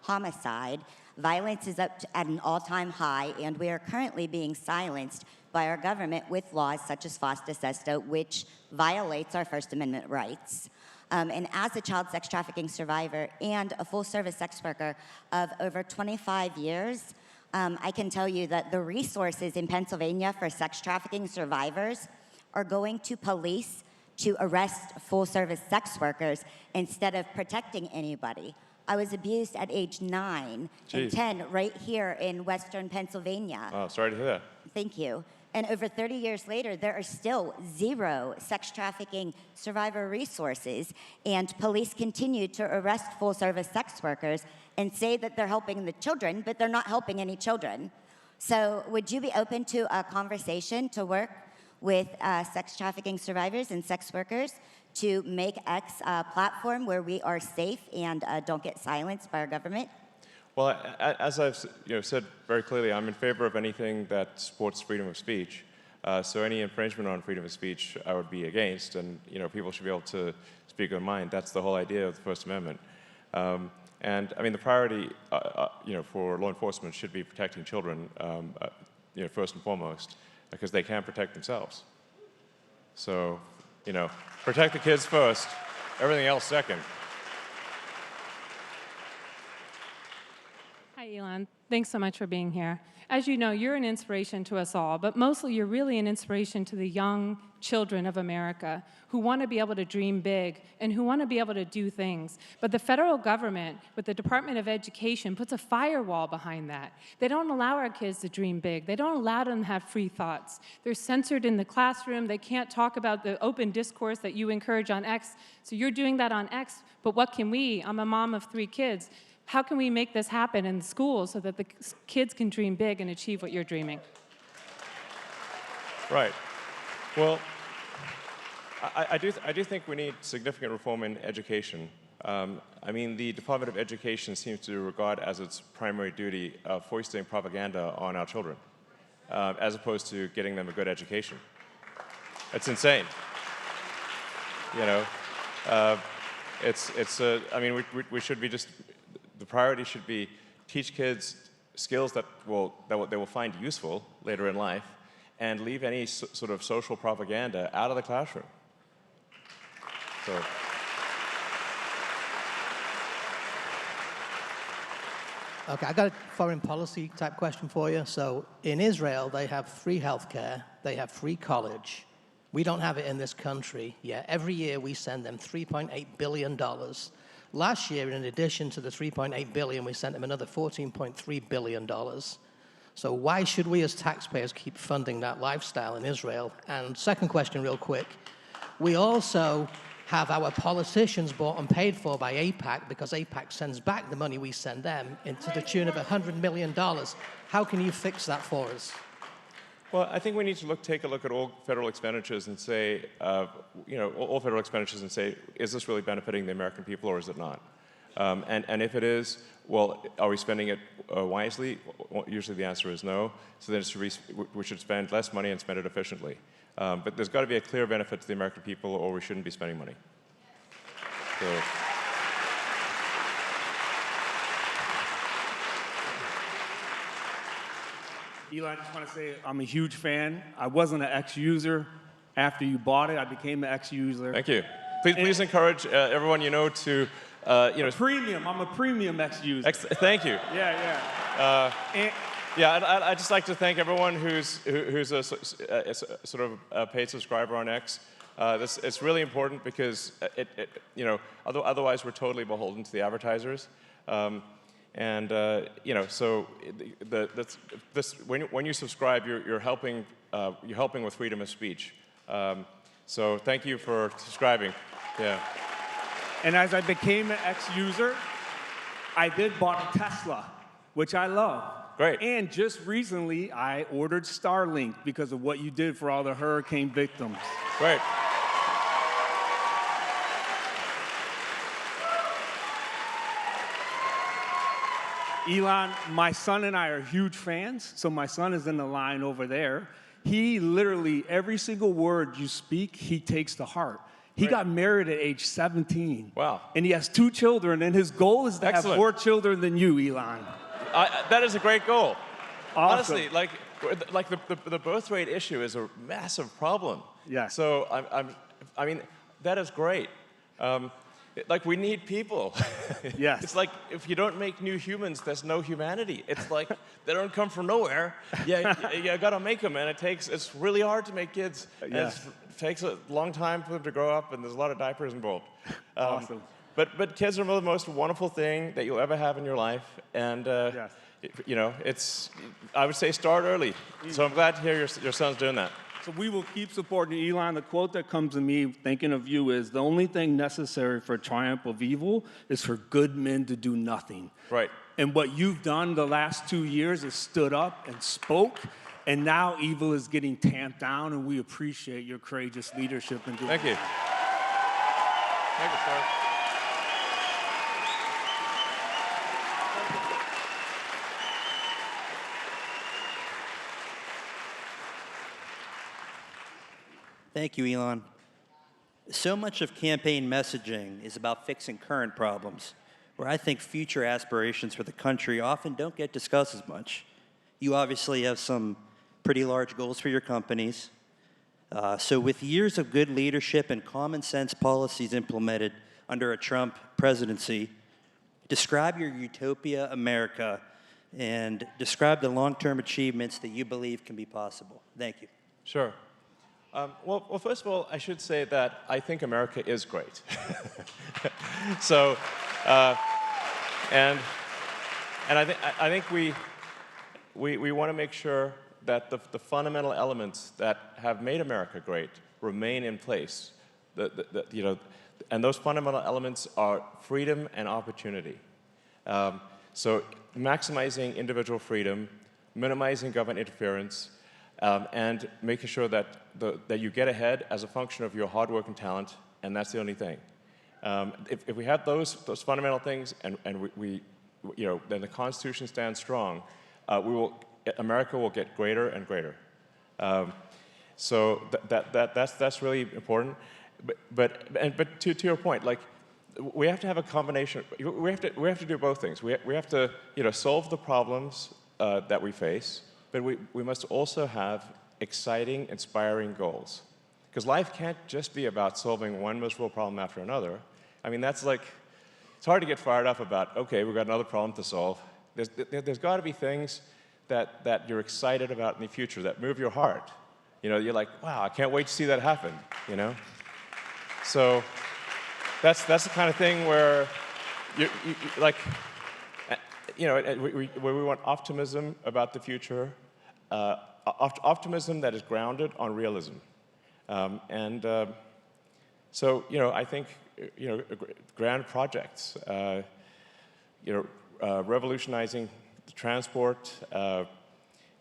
homicide. Violence is up at an all-time high, and we are currently being silenced by our government with laws such as FOSTA SESTA, which violates our First Amendment rights. And as a child sex trafficking survivor and a full-service sex worker of over 25 years, I can tell you that the resources in Pennsylvania for sex trafficking survivors are going to police to arrest full-service sex workers instead of protecting anybody. I was abused at age 9 and 10 right here in Western Pennsylvania. Oh, sorry to hear that. Thank you. And over 30 years later, there are still 0 sex trafficking survivor resources, and police continue to arrest full-service sex workers and say that they're helping the children, but they're not helping any children. So would you be open to a conversation to work with sex trafficking survivors and sex workers to make X a platform where we are safe and don't get silenced by our government? Well, as I've said very clearly, I'm in favor of anything that supports freedom of speech. So any infringement on freedom of speech, I would be against, and people should be able to speak their mind. That's the whole idea of the First Amendment. And I mean, the priority, for law enforcement should be protecting children, first and foremost, because they can't protect themselves. So, protect the kids first, everything else second. Hi, Elon. Thanks so much for being here. As you know, you're an inspiration to us all, but mostly you're really an inspiration to the young children of America who want to be able to dream big and who want to be able to do things. But the federal government, with the Department of Education, puts a firewall behind that. They don't allow our kids to dream big. They don't allow them to have free thoughts. They're censored in the classroom. They can't talk about the open discourse that you encourage on X. So you're doing that on X, but what can we? I'm a mom of 3 kids. How can we make this happen in schools so that the kids can dream big and achieve what you're dreaming? Right. Well, I do think we need significant reform in education. I mean, the Department of Education seems to regard as its primary duty foisting propaganda on our children, as opposed to getting them a good education. It's insane. I mean, we should be just. The priority should be teach kids skills that they will find useful later in life, and leave any sort of social propaganda out of the classroom. So. Okay, I got a foreign policy type question for you. So in Israel, they have free healthcare, they have free college. We don't have it in this country yet. Every year we send them $3.8 billion. Last year, in addition to the $3.8 billion, we sent them another $14.3 billion. So why should we as taxpayers keep funding that lifestyle in Israel? And second question real quick, we also have our politicians bought and paid for by AIPAC because AIPAC sends back the money we send them into the tune of $100 million. How can you fix that for us? Well, I think we need to take a look at all federal expenditures and say, all federal expenditures and say, is this really benefiting the American people or is it not? And if it is, well, are we spending it wisely? Well, usually the answer is no. So then we should spend less money and spend it efficiently. But there's got to be a clear benefit to the American people or we shouldn't be spending money. So. Eli, I just want to say I'm a huge fan. I wasn't an X user. After you bought it, I became an X user. Thank you. Please encourage everyone you know to you know, Premium. I'm a premium ex-user. Thank you. Yeah. Yeah, I'd just like to thank everyone who's a sort of a paid subscriber on X. It's really important because you know, otherwise we're totally beholden to the advertisers. You know, so when you subscribe, you're helping with freedom of speech. So thank you for subscribing. Yeah. And as I became an ex-user, I did bought a Tesla, which I love. Great. And just recently, I ordered Starlink because of what you did for all the hurricane victims. Great. Elon, my son and I are huge fans, so my son is in the line over there. He literally, every single word you speak, he takes to heart. He got married at age 17. Wow. And he has 2 children, and his goal is to have more children than you, Elon. That is a great goal. Awesome. Honestly, like the birth rate issue is a massive problem. Yeah. So I mean, that is great. Like we need people. Yes. It's like if you don't make new humans, there's no humanity. It's like they don't come from nowhere. Yeah, you gotta make them, and it's really hard to make kids. Yes. It takes a long time for them to grow up, and there's a lot of diapers involved. Awesome. But kids are the most wonderful thing that you'll ever have in your life, and you know, I would say start early. So I'm glad to hear your son's doing that. So we will keep supporting Elon. The quote that comes to me thinking of you is, the only thing necessary for triumph of evil is for good men to do nothing. Right. And what you've done the last 2 years is stood up and spoke, and now evil is getting tamped down, and we appreciate your courageous leadership in doing Thank you. Thank you, sir. Thank you, Elon. So much of campaign messaging is about fixing current problems, where I think future aspirations for the country often don't get discussed as much. You obviously have some pretty large goals for your companies. So with years of good leadership and common sense policies implemented under a Trump presidency, describe your utopia America and describe the long-term achievements that you believe can be possible. Thank you. Sure. Well, first of all, I should say that I think America is great. So, and I think we want to make sure that the fundamental elements that have made America great remain in place. You know, and those fundamental elements are freedom and opportunity. So maximizing individual freedom, minimizing government interference, and making sure that you get ahead as a function of your hard work and talent, and that's the only thing. If we have those fundamental things, and we you know, then the Constitution stands strong, America will get greater and greater. So that's really important. But to your point, like, we have to have a combination. We have to do both things. We have to, you know, solve the problems that we face. But we must also have exciting, inspiring goals. Because life can't just be about solving one miserable problem after another. I mean, that's like, it's hard to get fired up about, okay, we've got another problem to solve. There's got to be things that you're excited about in the future, that move your heart. You know, you're like, wow, I can't wait to see that happen, you know? So that's the kind of thing where, like, you know, where we want optimism about the future, optimism that is grounded on realism. So, you know, I think, you know, grand projects, you know, revolutionizing the transport,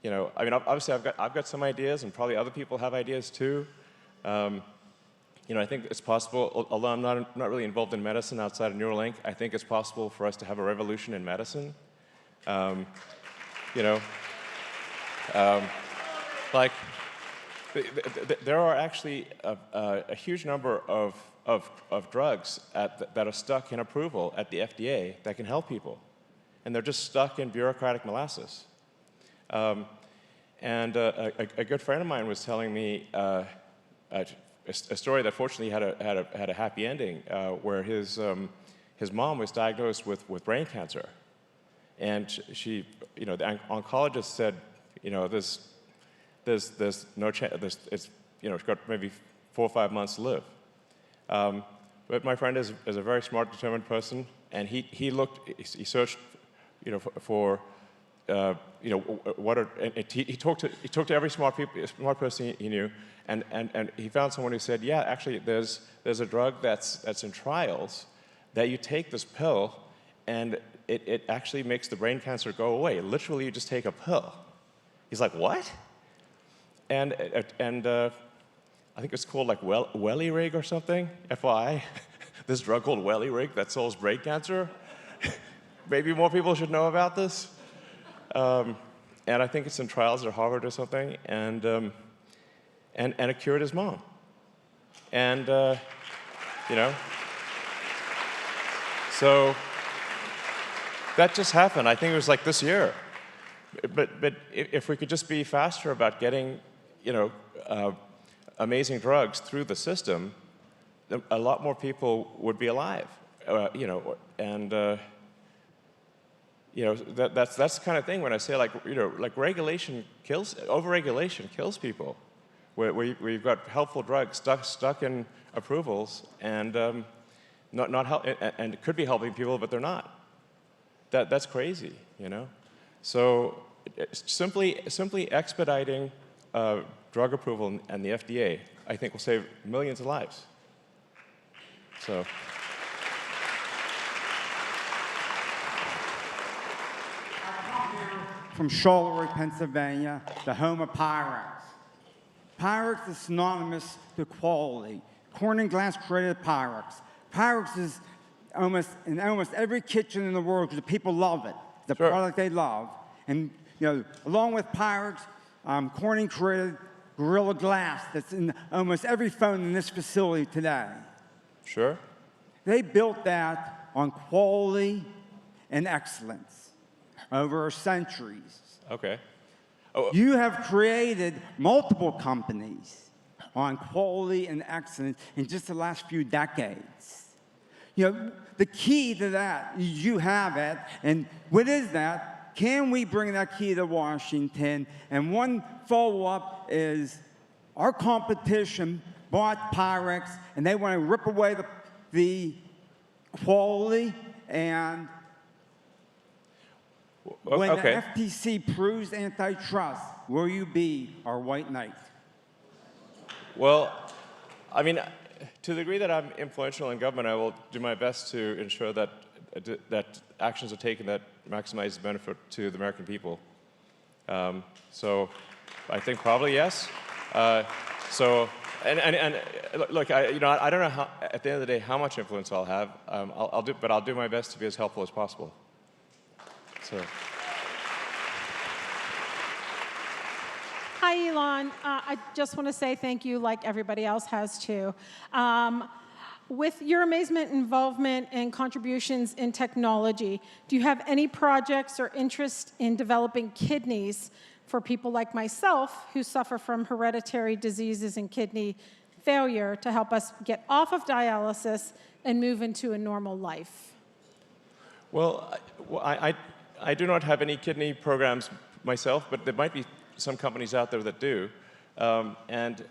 you know, I mean, obviously I've got some ideas, and probably other people have ideas too. You know, I think it's possible, although I'm not really involved in medicine outside of Neuralink, I think it's possible for us to have a revolution in medicine. You know, like, there are actually a huge number of drugs that are stuck in approval at the FDA that can help people. And they're just stuck in bureaucratic molasses. And a good friend of mine was telling me a story that fortunately had a happy ending, where his his mom was diagnosed with brain cancer. And she, the oncologist said, there's no chance, it's got maybe 4 or 5 months to live. But my friend is a very smart, determined person, and he searched, for, what are, and he talked to every smart person he knew, and he found someone who said, yeah, actually, there's a drug that's in trials that you take this pill, and it actually makes the brain cancer go away. Literally, you just take a pill. He's like, what? And I think it's called like Wellirig or something, FYI. This drug called Wellirig that solves brain cancer. Maybe more people should know about this. And I think it's in trials at Harvard or something. And it cured his mom. And so that just happened. I think it was like this year. But if we could just be faster about getting, amazing drugs through the system, a lot more people would be alive. That's the kind of thing when I say like overregulation kills people, where you've got helpful drugs stuck in approvals and not help, and it could be helping people, but they're not. That's crazy, So simply expediting drug approval and the FDA, I think, will save millions of lives. So. From Charlotte, Pennsylvania, the home of Pyrex. Pyrex is synonymous to quality. Corning Glass created Pyrex. Pyrex is in almost every kitchen in the world because the people love it. It's a product they love. And along with Pyrex, Corning created Gorilla Glass that's in almost every phone in this facility today. Sure. They built that on quality and excellence over centuries. Okay. You have created multiple companies on quality and excellence in just the last few decades. The key to that is you have it, and what is that? Can we bring that key to Washington? And one follow-up is our competition bought Pyrex, and they want to rip away the quality, and when the FTC proves antitrust, will you be our white knight? Well, I mean, to the degree that I'm influential in government, I will do my best to ensure that actions are taken that maximize the benefit to the American people. So I think probably yes. Look, I don't know how, at the end of the day, how much influence I'll have. But I'll do my best to be as helpful as possible. So. Hi, Elon. I just want to say thank you, like everybody else has too. With your amazement, involvement, and contributions in technology, do you have any projects or interest in developing kidneys for people like myself who suffer from hereditary diseases and kidney failure to help us get off of dialysis and move into a normal life? Well, I do not have any kidney programs myself, but there might be some companies out there that do. And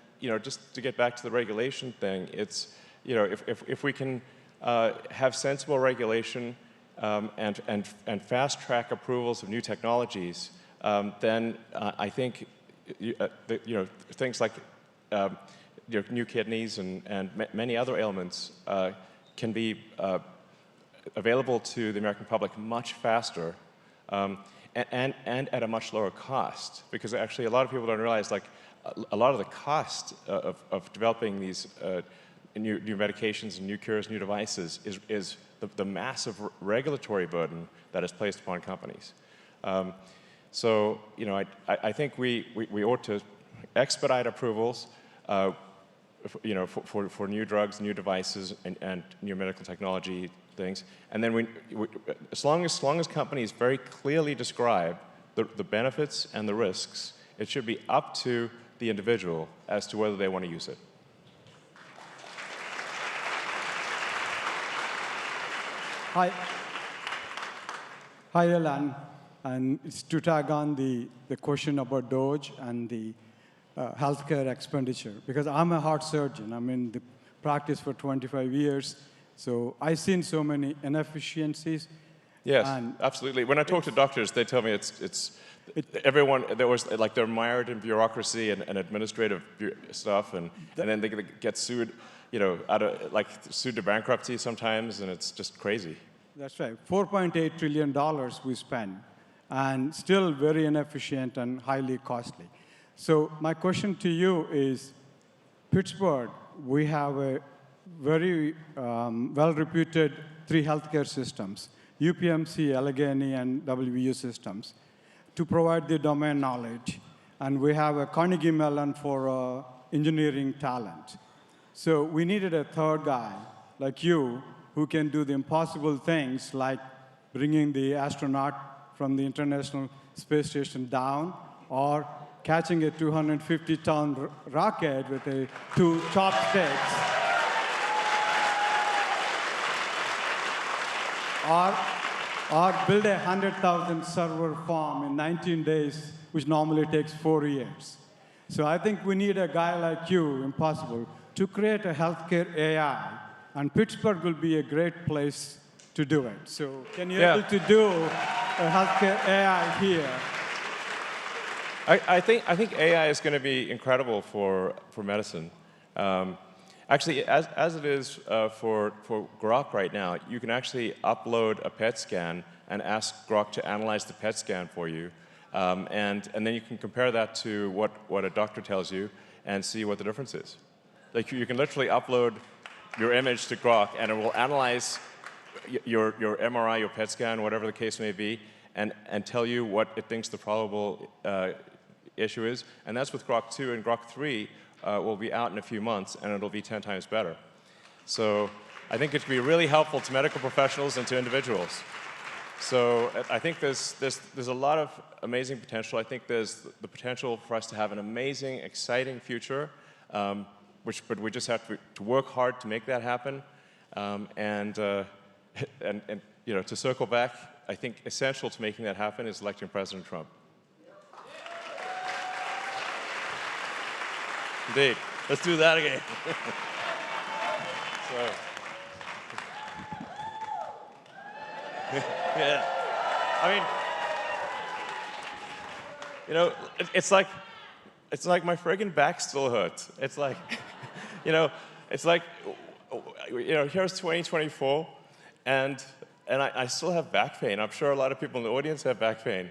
just to get back to the regulation thing, it's if we can have sensible regulation and fast track approvals of new technologies, then I think things like new kidneys and many other ailments can be available to the American public much faster and at a much lower cost. Because actually a lot of people don't realize, like, a lot of the cost of developing these new medications and new cures, new devices is the massive regulatory burden that is placed upon companies. So I think we ought to expedite approvals for new drugs, new devices, and new medical technology things. And then as long as companies very clearly describe the benefits and the risks, it should be up to the individual as to whether they want to use it. Hi. Hi, Elan. And it's to tag on the question about DOGE and the healthcare expenditure. Because I'm a heart surgeon. I'm in the practice for 25 years. So I've seen so many inefficiencies. Yes, and absolutely. When I talk to doctors, they tell me everyone, they're mired in bureaucracy and administrative stuff, and then they get sued, sued to bankruptcy sometimes, and it's just crazy. That's right. $4.8 trillion we spend, and still very inefficient and highly costly. So my question to you is, Pittsburgh, we have a very well-reputed 3 healthcare systems, UPMC, Allegheny, and WVU systems, to provide the domain knowledge. And we have a Carnegie Mellon for engineering talent. So we needed a third guy, like you, who can do the impossible things, like bringing the astronaut from the International Space Station down, or catching a 250-ton rocket with 2 chopsticks. Or build a 100,000 server farm in 19 days, which normally takes 4 years. So I think we need a guy like you, impossible, to create a healthcare AI. And Pittsburgh will be a great place to do it. So can you able to do a healthcare AI here? I think AI is going to be incredible for medicine. Actually, as it is for Grok right now, you can actually upload a PET scan and ask Grok to analyze the PET scan for you. And then you can compare that to what a doctor tells you and see what the difference is. Like you can literally upload your image to Grok, and it will analyze your MRI, your PET scan, whatever the case may be, and tell you what it thinks the probable issue is. And that's with Grok 2, and Grok 3 will be out in a few months, and it'll be 10 times better. So I think it could be really helpful to medical professionals and to individuals. So I think there's a lot of amazing potential. I think there's the potential for us to have an amazing, exciting future, but we just have to work hard to make that happen. And to circle back, I think essential to making that happen is electing President Trump. Indeed. Let's do that again. Yeah. I mean, it's like my friggin' back still hurts. It's like, here's 2024, and I still have back pain. I'm sure a lot of people in the audience have back pain.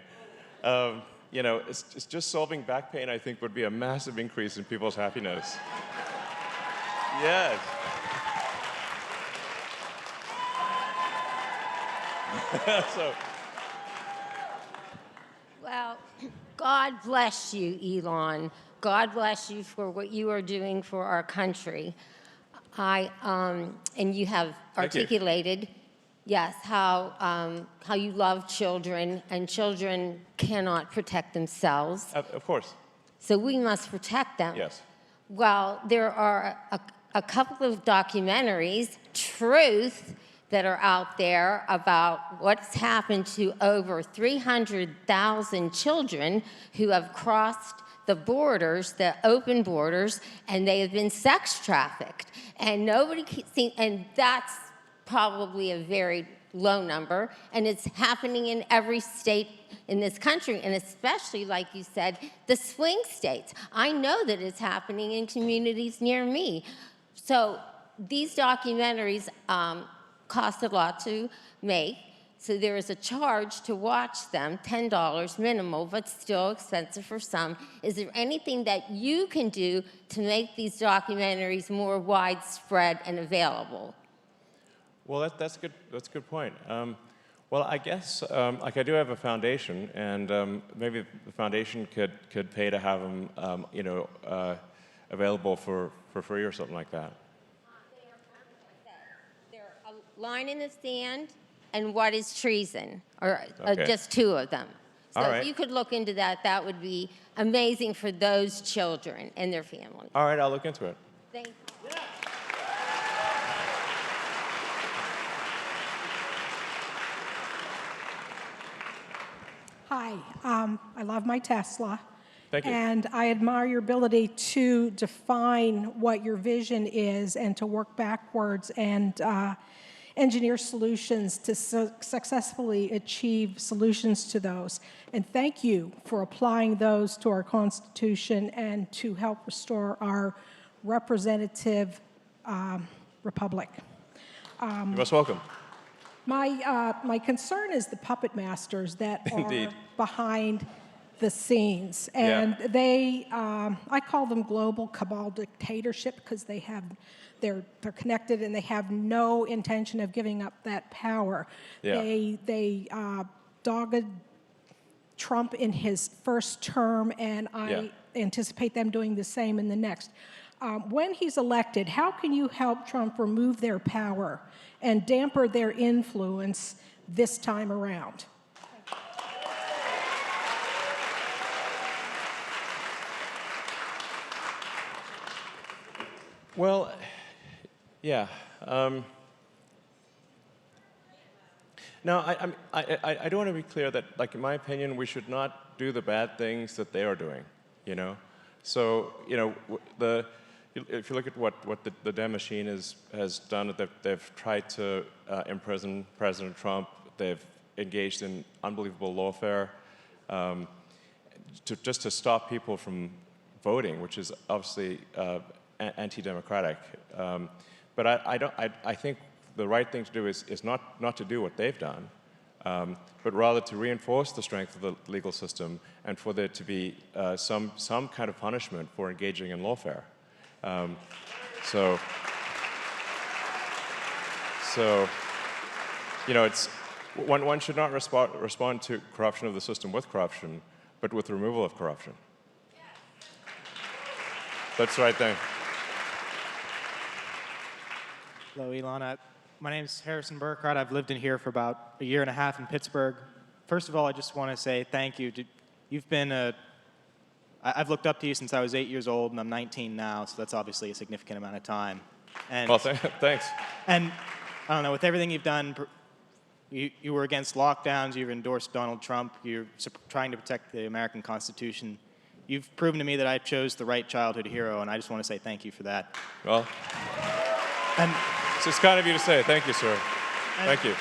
It's just solving back pain, I think, would be a massive increase in people's happiness. Yes. Well, God bless you, Elon. God bless you for what you are doing for our country. And you have articulated, yes, how you love children, and children cannot protect themselves. Of course. So we must protect them. Yes. Well, there are a couple of documentaries, Truth, that are out there about what's happened to over 300,000 children who have crossed the borders, the open borders, and they have been sex trafficked. And nobody can see, and that's probably a very low number, and it's happening in every state in this country, and especially, like you said, the swing states. I know that it's happening in communities near me. So these documentaries cost a lot to make, so there is a charge to watch them, $10 minimal, but still expensive for some. Is there anything that you can do to make these documentaries more widespread and available? Well, that's a good point. Well, I guess I do have a foundation, and maybe the foundation could pay to have them, available for free or something like that. They're a line in the sand, and what is treason, or Okay. just 2 of them. So All if right. you could look into that, that would be amazing for those children and their families. All right, I'll look into it. Thank you. Hi, I love my Tesla. Thank you. And I admire your ability to define what your vision is and to work backwards and engineer solutions to successfully achieve solutions to those. And thank you for applying those to our Constitution and to help restore our representative republic. You're most welcome. My concern is the puppet masters that Indeed. are behind the scenes. Yeah. And they, I call them global cabal dictatorship because they're connected and they have no intention of giving up that power. Yeah. They dogged Trump in his first term, and I anticipate them doing the same in the next. When he's elected, how can you help Trump remove their power and damper their influence this time around? Well, yeah. No, I do want to be clear that, like, in my opinion, we should not do the bad things that they are doing, you know? So, you know, if you look at what the Dem machine has done, they've tried to imprison President Trump. They've engaged in unbelievable lawfare just to stop people from voting, which is obviously anti-democratic. But I think the right thing to do is not to do what they've done, but rather to reinforce the strength of the legal system and for there to be some kind of punishment for engaging in lawfare. So you know, one should not respond to corruption of the system with corruption, but with removal of corruption. That's the right thing. Hello, Elon. My name's Harrison Burkhardt. I've lived in here for about a year and a half in Pittsburgh. First of all, I just want to say thank you. You've been I've looked up to you since I was 8 years old, and I'm 19 now, so that's obviously a significant amount of time. And, well, thanks. And I don't know, with everything you've done, you were against lockdowns, you've endorsed Donald Trump, you're trying to protect the American Constitution. You've proven to me that I chose the right childhood hero, and I just want to say thank you for that. Well, and it's kind of you to say. Thank you, sir. Thank you.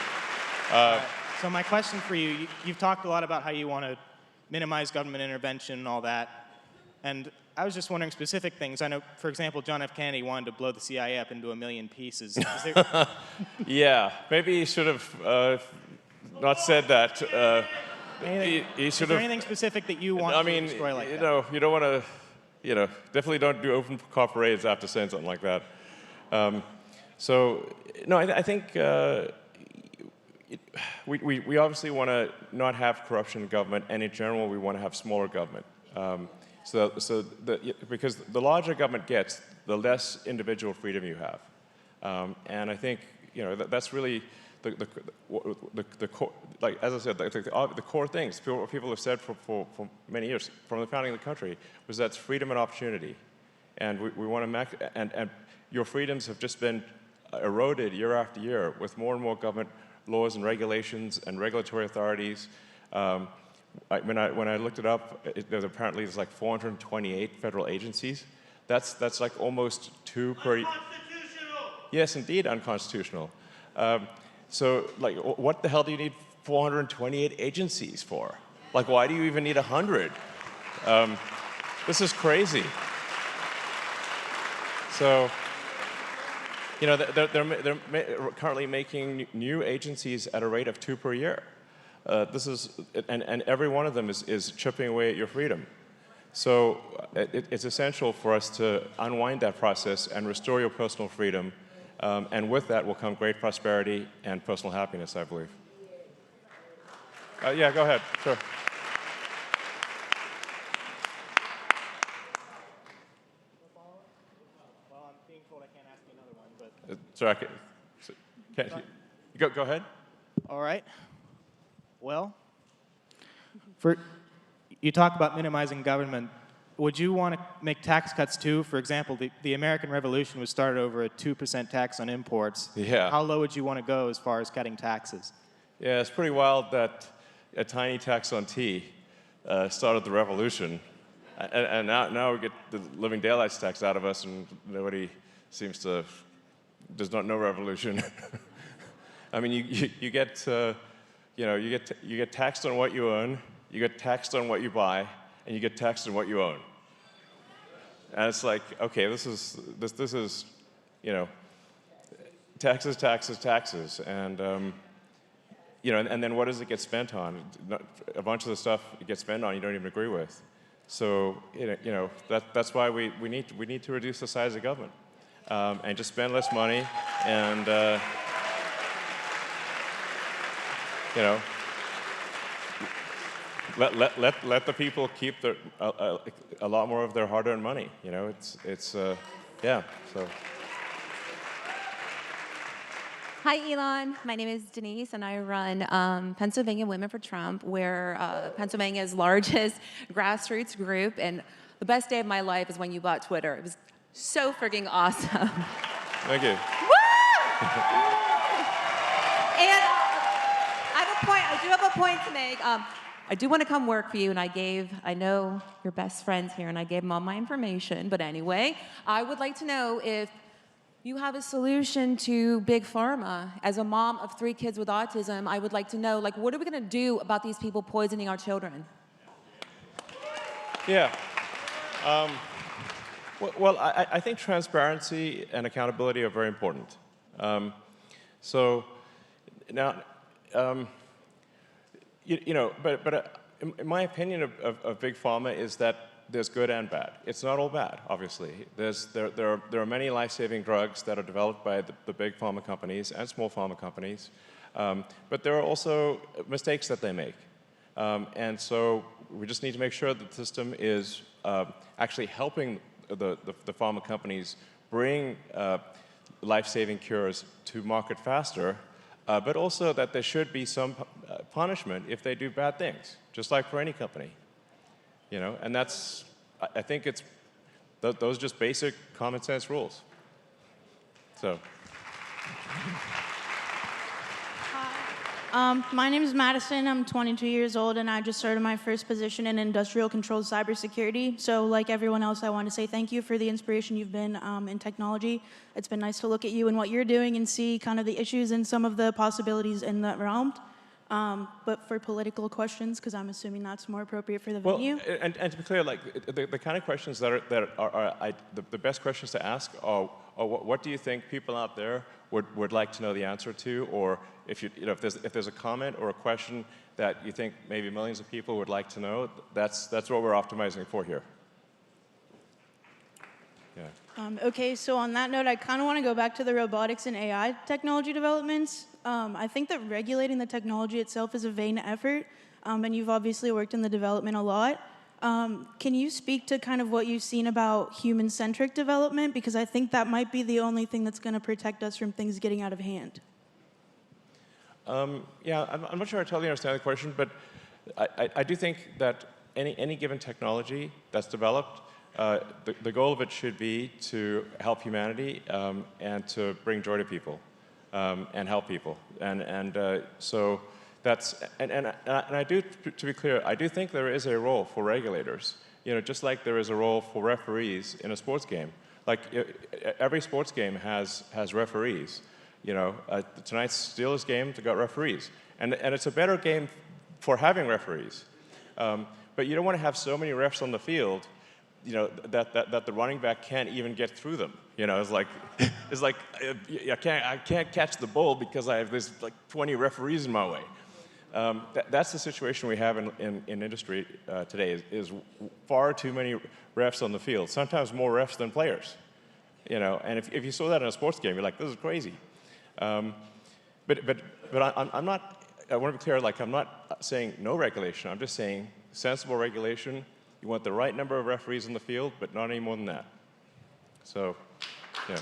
So my question for you, you've talked a lot about how you want to minimize government intervention and all that. And I was just wondering specific things. I know, for example, John F. Kennedy wanted to blow the CIA up into a million pieces. Yeah, maybe he should have not said that. Is there anything specific that you want to destroy like that? You don't want to, definitely don't do open car parades after saying something like that. I think we obviously want to not have corruption in government, and in general, we want to have smaller government. Because the larger government gets, the less individual freedom you have. And I think, that's really the core, like, as I said, the core things people have said for many years, from the founding of the country, was that's freedom and opportunity. And we want to and your freedoms have just been eroded year after year with more and more government laws and regulations and regulatory authorities. When I looked it up, apparently there's like 428 federal agencies. That's like almost 2 per. Unconstitutional. Yes, indeed, unconstitutional. So, like, what the hell do you need 428 agencies for? Like, why do you even need 100? This is crazy. So, they're currently making new agencies at a rate of 2 per year. And every one of them is chipping away at your freedom. So it's essential for us to unwind that process and restore your personal freedom. And with that will come great prosperity and personal happiness, I believe. Yeah, go ahead. Sure. Well, I'm being told I can't ask you another one, but... Sorry, go ahead. All right. Well, you talk about minimizing government. Would you want to make tax cuts too? For example, the American Revolution was started over a 2% tax on imports. Yeah. How low would you want to go as far as cutting taxes? Yeah, it's pretty wild that a tiny tax on tea started the revolution. And now we get the living daylights tax out of us, and nobody seems to, there's no revolution. I mean, you get, you get taxed on what you own, you get taxed on what you buy, and you get taxed on what you own. And it's like, okay, this is, taxes, taxes, taxes, and and then what does it get spent on? A bunch of the stuff it gets spent on you don't even agree with. So that's why we need to reduce the size of government and just spend less money and let the people keep a lot more of their hard-earned money. Yeah. So. Hi, Elon. My name is Denise, and I run Pennsylvania Women for Trump. We're Pennsylvania's largest grassroots group, and the best day of my life is when you bought Twitter. It was so freaking awesome. Thank you. Woo! And I do have a point to make. I do want to come work for you, and I know your best friends here, and I gave them all my information. But anyway, I would like to know if you have a solution to big pharma. As a mom of 3 kids with autism, I would like to know, what are we going to do about these people poisoning our children? Yeah. Well, I think transparency and accountability are very important. So now, but in my opinion of big pharma is that there's good and bad. It's not all bad, obviously. There are many life-saving drugs that are developed by the big pharma companies and small pharma companies, but there are also mistakes that they make. And so we just need to make sure that the system is actually helping the pharma companies bring life-saving cures to market faster, but also that there should be some punishment if they do bad things, just like for any company. And that's, I think it's, those are just basic common sense rules. So. My name is Madison. I'm 22 years old, and I just started my first position in industrial controlled cybersecurity. So like everyone else, I want to say thank you for the inspiration you've been in technology. It's been nice to look at you and what you're doing and see kind of the issues and some of the possibilities in that realm. But for political questions, because I'm assuming that's more appropriate for the venue. And to be clear, the kind of questions that are the best questions to ask are what do you think people out there would like to know the answer to, or if there's a comment or a question that you think maybe millions of people would like to know, that's what we're optimizing for here. Yeah. Okay, so on that note, I kind of want to go back to the robotics and AI technology developments. I think that regulating the technology itself is a vain effort, and you've obviously worked in the development a lot. Can you speak to kind of what you've seen about human-centric development? Because I think that might be the only thing that's going to protect us from things getting out of hand. Yeah, I'm not sure I totally understand the question, but I do think that any given technology that's developed, the goal of it should be to help humanity and to bring joy to people. And help people, so that's and I do, to be clear, I do think there is a role for regulators. Just like there is a role for referees in a sports game. Like every sports game has referees. Tonight's Steelers game got referees, and it's a better game for having referees. But you don't want to have so many refs on the field, that the running back can't even get through them. It's like I can't catch the ball because I have this 20 referees in my way. That's the situation we have in industry today. Is far too many refs on the field. Sometimes more refs than players. And if you saw that in a sports game, you're like, this is crazy. But I'm not. I want to be clear. I'm not saying no regulation. I'm just saying sensible regulation. You want the right number of referees in the field, but not any more than that. So, yeah.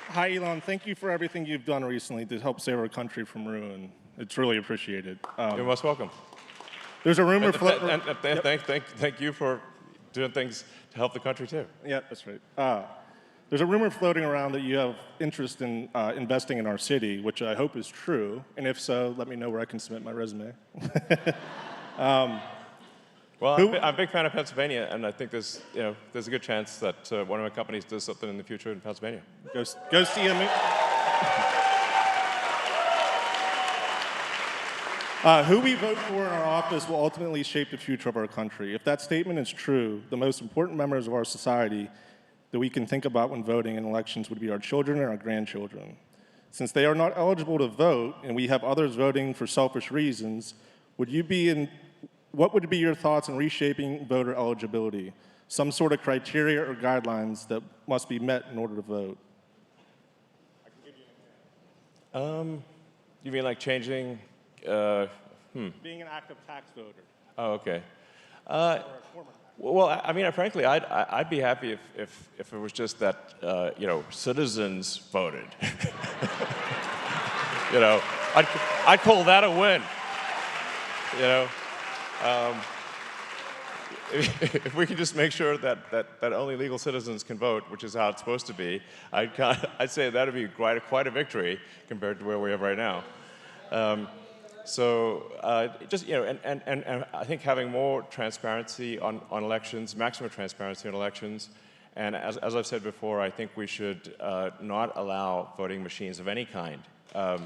Hi, Elon. Thank you for everything you've done recently to help save our country from ruin. It's really appreciated. You're most welcome. There's a rumor and thank you for doing things to help the country, too. Yeah, that's right. There's a rumor floating around that you have interest in investing in our city, which I hope is true. And if so, let me know where I can submit my resume. Well, I'm a big fan of Pennsylvania, and I think there's a good chance that one of my companies does something in the future in Pennsylvania. Go see him. Who we vote for in our office will ultimately shape the future of our country. If that statement is true, the most important members of our society that we can think about when voting in elections would be our children and our grandchildren. Since they are not eligible to vote, and we have others voting for selfish reasons, what would be your thoughts on reshaping voter eligibility? Some sort of criteria or guidelines that must be met in order to vote? You mean like changing? Being an active tax voter. Oh, okay. Well, I mean, frankly, I'd be happy if it was just that citizens voted. I'd call that a win. If we could just make sure that only legal citizens can vote, which is how it's supposed to be, I'd say that'd be quite a victory compared to where we are right now. And I think having more transparency on elections, maximum transparency on elections, and as I've said before, I think we should not allow voting machines of any kind. I've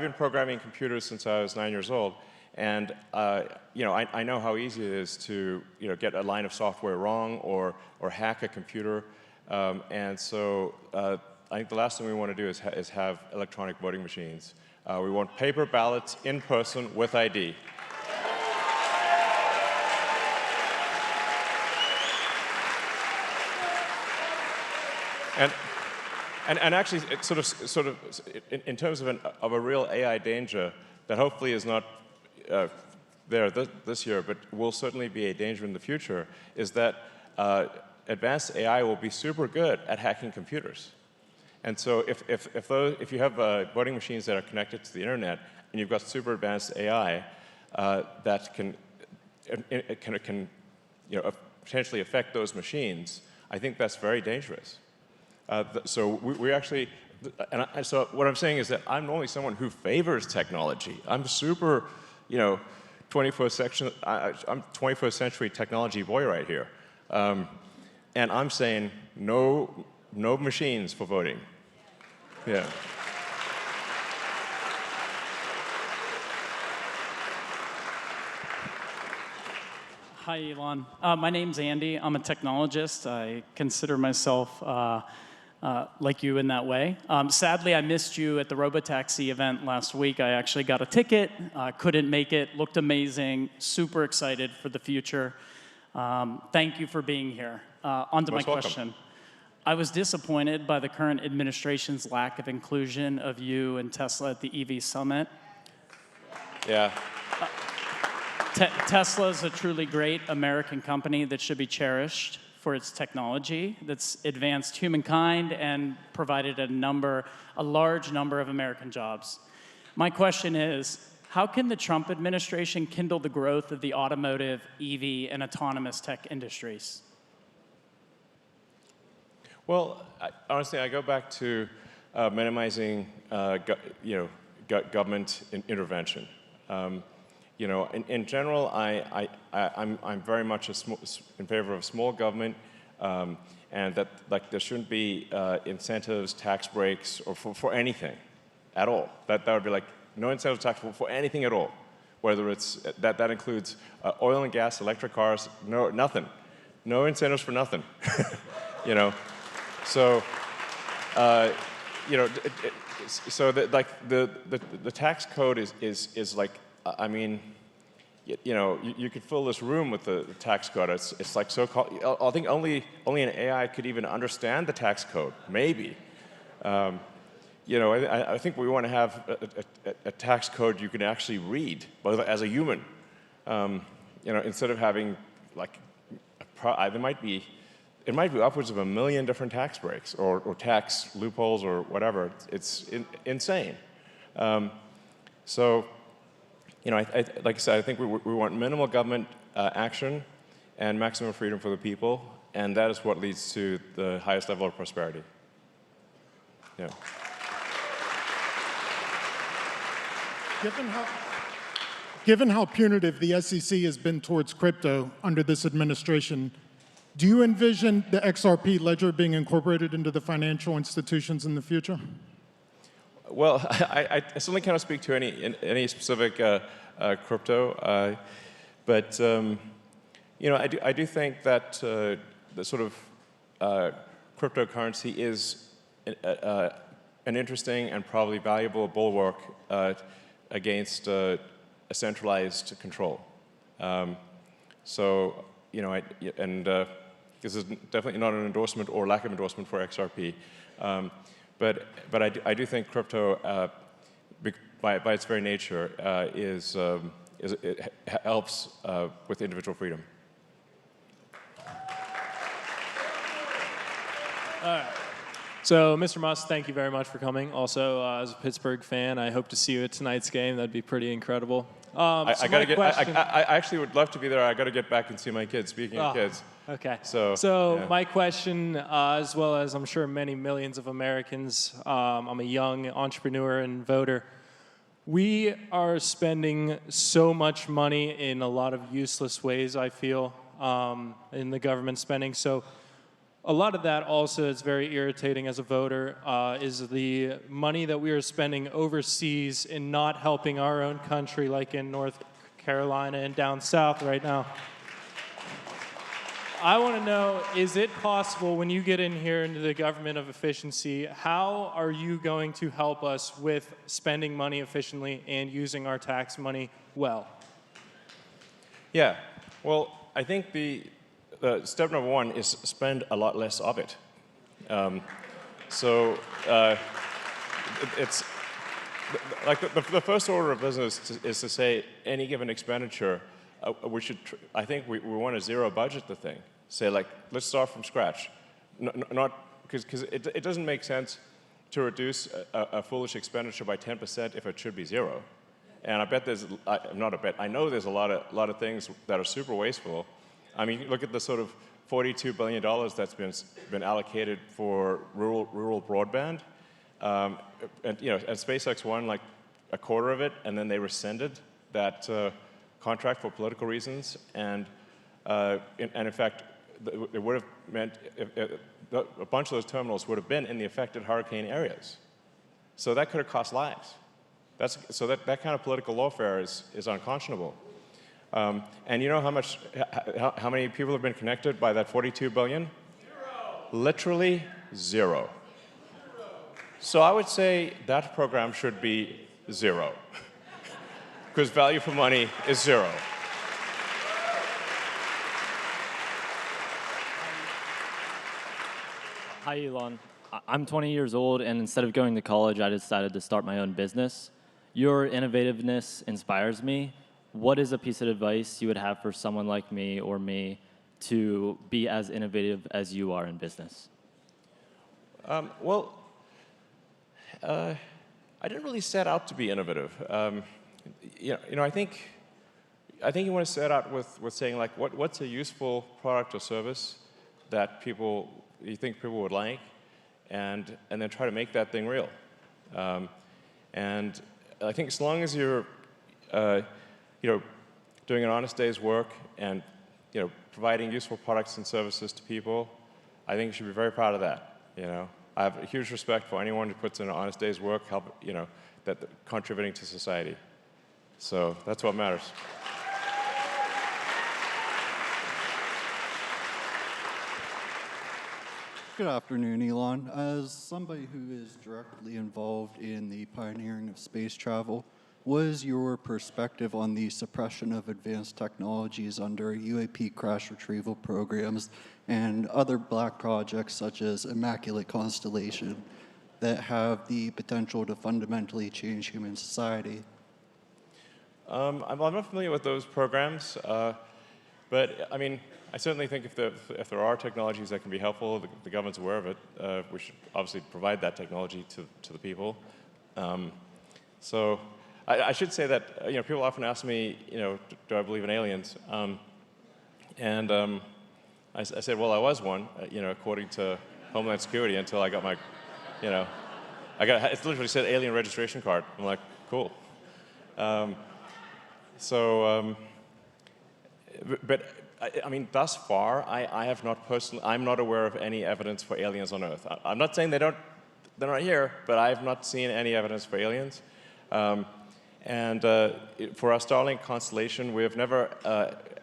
been programming computers since I was 9 years old, and I know how easy it is to get a line of software wrong or hack a computer. And so I think the last thing we want to do is have electronic voting machines. We want paper ballots in person with ID. And actually, it's sort of in terms of a real AI danger that hopefully is not there this year, but will certainly be a danger in the future, is that advanced AI will be super good at hacking computers. And so if you have voting machines that are connected to the internet and you've got super advanced AI that can potentially affect those machines, I think that's very dangerous. So we actually, so what I'm saying is that I'm normally someone who favors technology. I'm super, 21st century technology boy right here. And I'm saying no machines for voting. Yeah. Hi, Elon. My name's Andy. I'm a technologist. I consider myself like you in that way. Sadly, I missed you at the Robotaxi event last week. I actually got a ticket, couldn't make it, looked amazing, super excited for the future. Thank you for being here. On to my question. I was disappointed by the current administration's lack of inclusion of you and Tesla at the EV Summit. Yeah. Tesla is a truly great American company that should be cherished for its technology that's advanced humankind and provided a large number of American jobs. My question is, how can the Trump administration kindle the growth of the automotive, EV, and autonomous tech industries? Well, honestly, I go back to minimizing, government intervention. In general, I'm very much in favor of small government, and that there shouldn't be incentives, tax breaks, or for anything at all. That would be no incentives, tax for anything at all. Whether it's that includes oil and gas, electric cars, nothing, no incentives for nothing. So so the tax code is like. I mean, you could fill this room with the tax code. It's like so-called. I think only an AI could even understand the tax code. Maybe. I think we want to have a tax code you can actually read, both as a human. Instead of having it might be upwards of 1 million different tax breaks or tax loopholes or whatever. It's insane. like I said, I think we want minimal government action and maximum freedom for the people, and that is what leads to the highest level of prosperity. Yeah. Given how punitive the SEC has been towards crypto under this administration, do you envision the XRP ledger being incorporated into the financial institutions in the future? Well, I certainly cannot speak to any specific crypto, but I do think that the sort of cryptocurrency is an interesting and probably valuable bulwark against a centralized control. This is definitely not an endorsement or lack of endorsement for XRP. But I do think crypto, by its very nature, it helps with individual freedom. All right. So, Mr. Musk, thank you very much for coming. Also, as a Pittsburgh fan, I hope to see you at tonight's game. That'd be pretty incredible. I actually would love to be there. I got to get back and see my kids. Speaking of kids. Okay. So yeah. My question, as well as I'm sure many millions of Americans, I'm a young entrepreneur and voter. We are spending so much money in a lot of useless ways, I feel, in the government spending. So a lot of that also is very irritating as a voter, is the money that we are spending overseas and not helping our own country, like in North Carolina and down south right now. I want to know, is it possible when you get in here into the government of efficiency, how are you going to help us with spending money efficiently and using our tax money well? Yeah, well, I think the step number one is spend a lot less of it. It's like the first order of business is to say any given expenditure, I think we want to zero budget the thing. Say like, let's start from scratch. Not because it doesn't make sense to reduce a foolish expenditure by 10% if it should be zero. And I bet I know there's a lot of things that are super wasteful. I mean, look at the sort of $42 billion that's been allocated for rural broadband. And SpaceX won like a quarter of it, and then they rescinded that contract for political reasons. And in fact, it would have meant a bunch of those terminals would have been in the affected hurricane areas. So that could have cost lives. That kind of political lawfare is unconscionable. And you know how many people have been connected by that 42 billion? 0. Literally 0. So I would say that program should be 0. Because value for money is 0. Hi, Elon. I'm 20 years old, and instead of going to college, I decided to start my own business. Your innovativeness inspires me. What is a piece of advice you would have for someone like me or me to be as innovative as you are in business? I didn't really set out to be innovative. I think you want to set out with saying like, what's a useful product or service that you think people would like, and then try to make that thing real. And I think as long as you're doing an honest day's work and providing useful products and services to people, I think you should be very proud of that. I have a huge respect for anyone who puts in an honest day's work, contributing to society. So that's what matters. Good afternoon, Elon. As somebody who is directly involved in the pioneering of space travel, what is your perspective on the suppression of advanced technologies under UAP crash retrieval programs and other black projects such as Immaculate Constellation that have the potential to fundamentally change human society? I'm not familiar with those programs, but I mean, I certainly think if there are technologies that can be helpful, the government's aware of it, we should obviously provide that technology to the people. I should say that people often ask me, do I believe in aliens? I said, well, I was one, according to Homeland Security until I got my, it literally said alien registration card. I'm like, cool. But I mean, thus far, I have not personally, I'm not aware of any evidence for aliens on Earth. I'm not saying they're not here, but I have not seen any evidence for aliens. For our Starlink constellation, we have never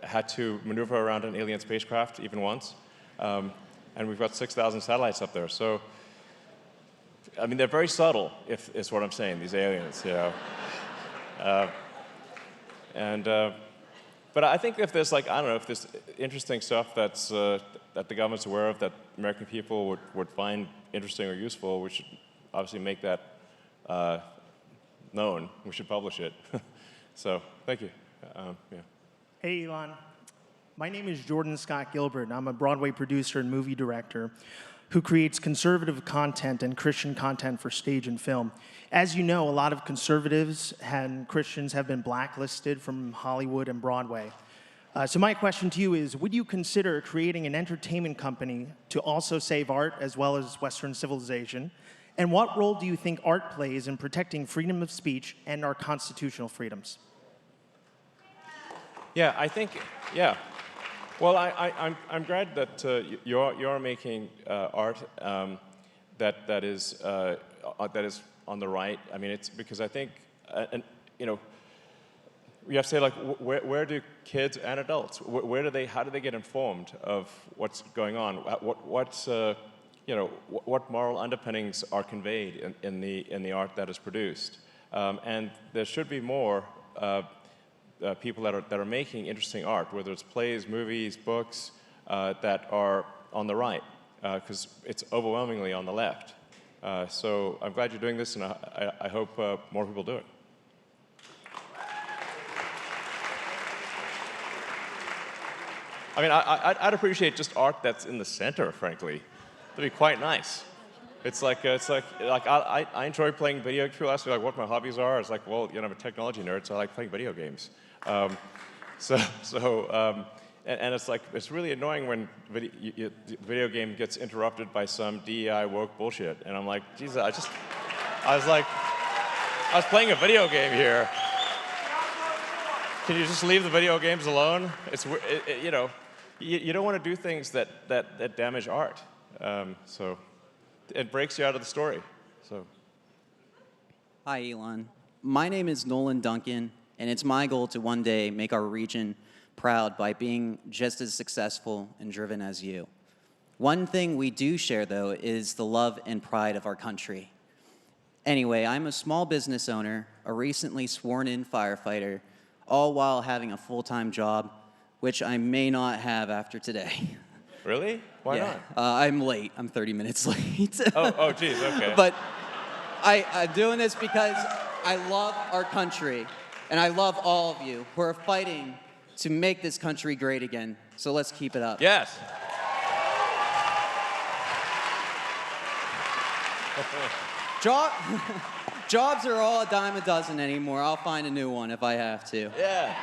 had to maneuver around an alien spacecraft even once. And we've got 6,000 satellites up there. So, I mean, they're very subtle, is what I'm saying, these aliens, But I think if there's if there's interesting stuff that the government's aware of that American people would find interesting or useful, we should obviously make that known. We should publish it. So, thank you. Hey, Elon. My name is Jordan Scott Gilbert, and I'm a Broadway producer and movie director who creates conservative content and Christian content for stage and film. As you know, a lot of conservatives and Christians have been blacklisted from Hollywood and Broadway. So my question to you is, would you consider creating an entertainment company to also save art as well as Western civilization? And what role do you think art plays in protecting freedom of speech and our constitutional freedoms? Yeah, I think, Well, I'm glad that you're making art that is on the right. I mean, it's because I think, we have to say, where do kids and adults, how do they get informed of what's going on? What moral underpinnings are conveyed in the art that is produced? And there should be more people that are making interesting art, whether it's plays, movies, books, that are on the right, because it's overwhelmingly on the left. So I'm glad you're doing this, and I hope more people do it. I mean, I'd appreciate just art that's in the center, frankly. That'd be quite nice. It's like I enjoy playing video. People ask me what my hobbies are. It's like, well, I'm a technology nerd, so I like playing video games. And it's really annoying when the video game gets interrupted by some DEI woke bullshit, and I'm like, Jesus, I was playing a video game here. Can you just leave the video games alone? You don't want to do things that damage art. So it breaks you out of the story. So. Hi, Elon. My name is Nolan Duncan, and it's my goal to one day make our region proud by being just as successful and driven as you. One thing we do share, though, is the love and pride of our country. Anyway, I'm a small business owner, a recently sworn-in firefighter, all while having a full-time job, which I may not have after today. Really? Why not? I'm late. I'm 30 minutes late. Oh, geez, okay. But I'm doing this because I love our country, and I love all of you who are fighting to make this country great again. So let's keep it up. Yes. Jobs are all a dime a dozen anymore. I'll find a new one if I have to. Yeah.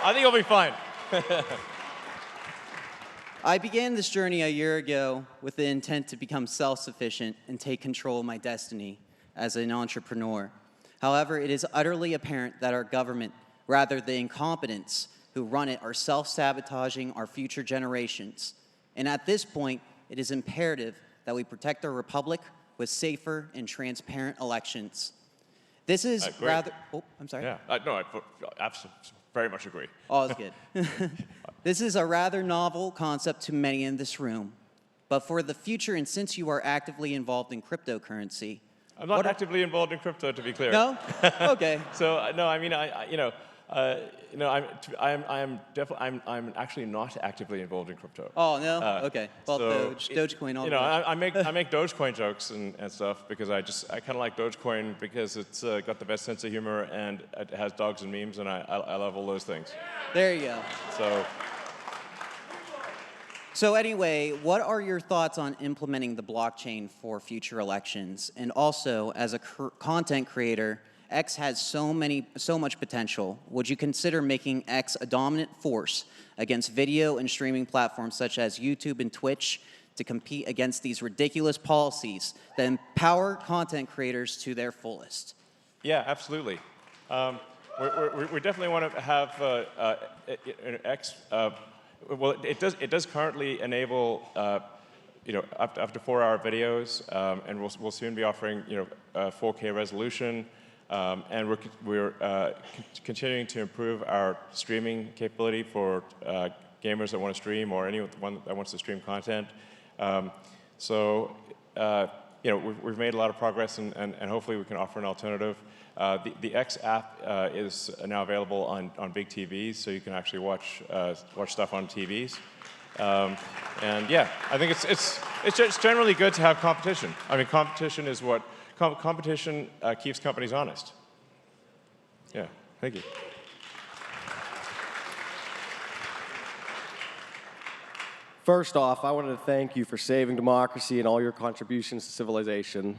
I think you'll be fine. I began this journey a year ago with the intent to become self-sufficient and take control of my destiny as an entrepreneur. However, it is utterly apparent that our government, rather the incompetents who run it, are self-sabotaging our future generations. And at this point, it is imperative that we protect our republic with safer and transparent elections. This is rather... Oh, I'm sorry. Yeah, no, I absolutely, very much agree. All is good. This is a rather novel concept to many in this room. But for the future, and since you are actively involved in cryptocurrency... I'm not actively involved in crypto, to be clear. No? Okay. So, no, I mean, I'm actually not actively involved in crypto. Oh, no? Okay. Well, so Dogecoin, all I make Dogecoin jokes and stuff because I kind of like Dogecoin because it's got the best sense of humor and it has dogs and memes, and I love all those things. There you go. So anyway, what are your thoughts on implementing the blockchain for future elections? And also, as a content creator, X has so much potential. Would you consider making X a dominant force against video and streaming platforms such as YouTube and Twitch to compete against these ridiculous policies that empower content creators to their fullest? Yeah, absolutely. We definitely want to have X. Well, it does currently enable up to 4-hour videos, and we'll soon be offering 4K resolution, and we're continuing to improve our streaming capability for gamers that want to stream or anyone that wants to stream content. We've made a lot of progress, and hopefully we can offer an alternative. The X app is now available on big TVs, so you can actually watch stuff on TVs. And yeah, I think it's just generally good to have competition. I mean, competition is what competition keeps companies honest. Yeah, thank you. First off, I wanted to thank you for saving democracy and all your contributions to civilization.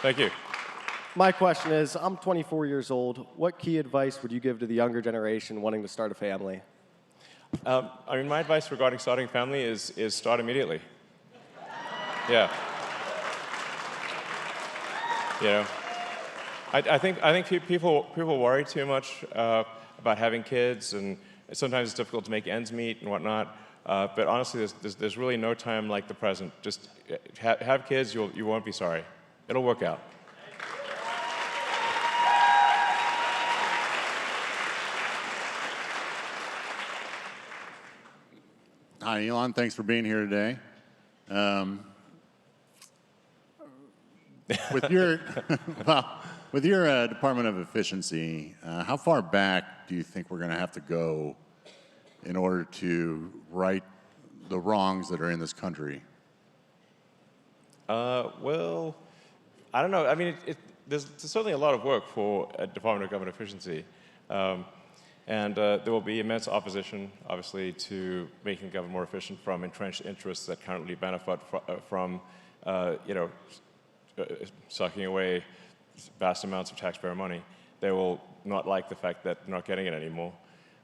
Thank you. My question is, I'm 24 years old. What key advice would you give to the younger generation wanting to start a family? I mean, my advice regarding starting a family is start immediately. Yeah. I think people worry too much about having kids, and sometimes it's difficult to make ends meet and whatnot. But honestly, there's really no time like the present. Just have kids, you won't be sorry. It'll work out. Hi, Elon. Thanks for being here today. With your Department of Efficiency, how far back do you think we're going to have to go in order to right the wrongs that are in this country? Well, I don't know. I mean, there's certainly a lot of work for Department of Government Efficiency. And there will be immense opposition, obviously, to making the government more efficient from entrenched interests that currently benefit from sucking away vast amounts of taxpayer money. They will not like the fact that they're not getting it anymore.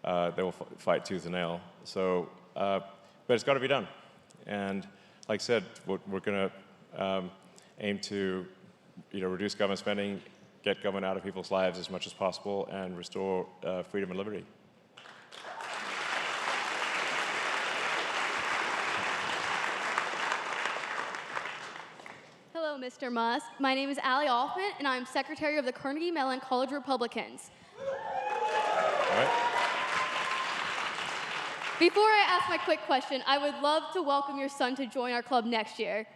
They will fight tooth and nail. So, but it's got to be done. And like I said, we're going to aim to reduce government spending, get government out of people's lives as much as possible, and restore freedom and liberty. Hello, Mr. Musk. My name is Allie Hoffman, and I'm Secretary of the Carnegie Mellon College Republicans. All right. Before I ask my quick question, I would love to welcome your son to join our club next year.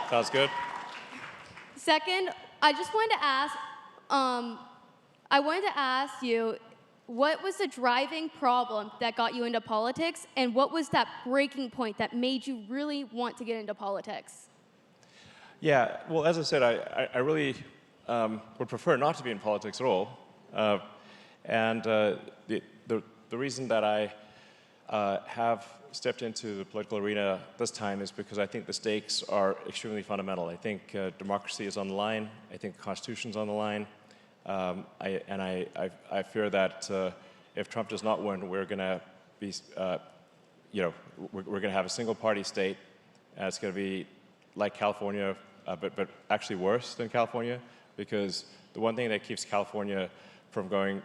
Sounds good. Second, I just wanted to ask you, what was the driving problem that got you into politics, and what was that breaking point that made you really want to get into politics? Yeah, well, as I said, I really would prefer not to be in politics at all. And the reason that I have stepped into the political arena this time is because I think the stakes are extremely fundamental. I think democracy is on the line. I think the Constitution's on the line. I fear that if Trump does not win, we're going to be, we're going to have a single-party state. And it's going to be like California, but actually worse than California, because the one thing that keeps California from going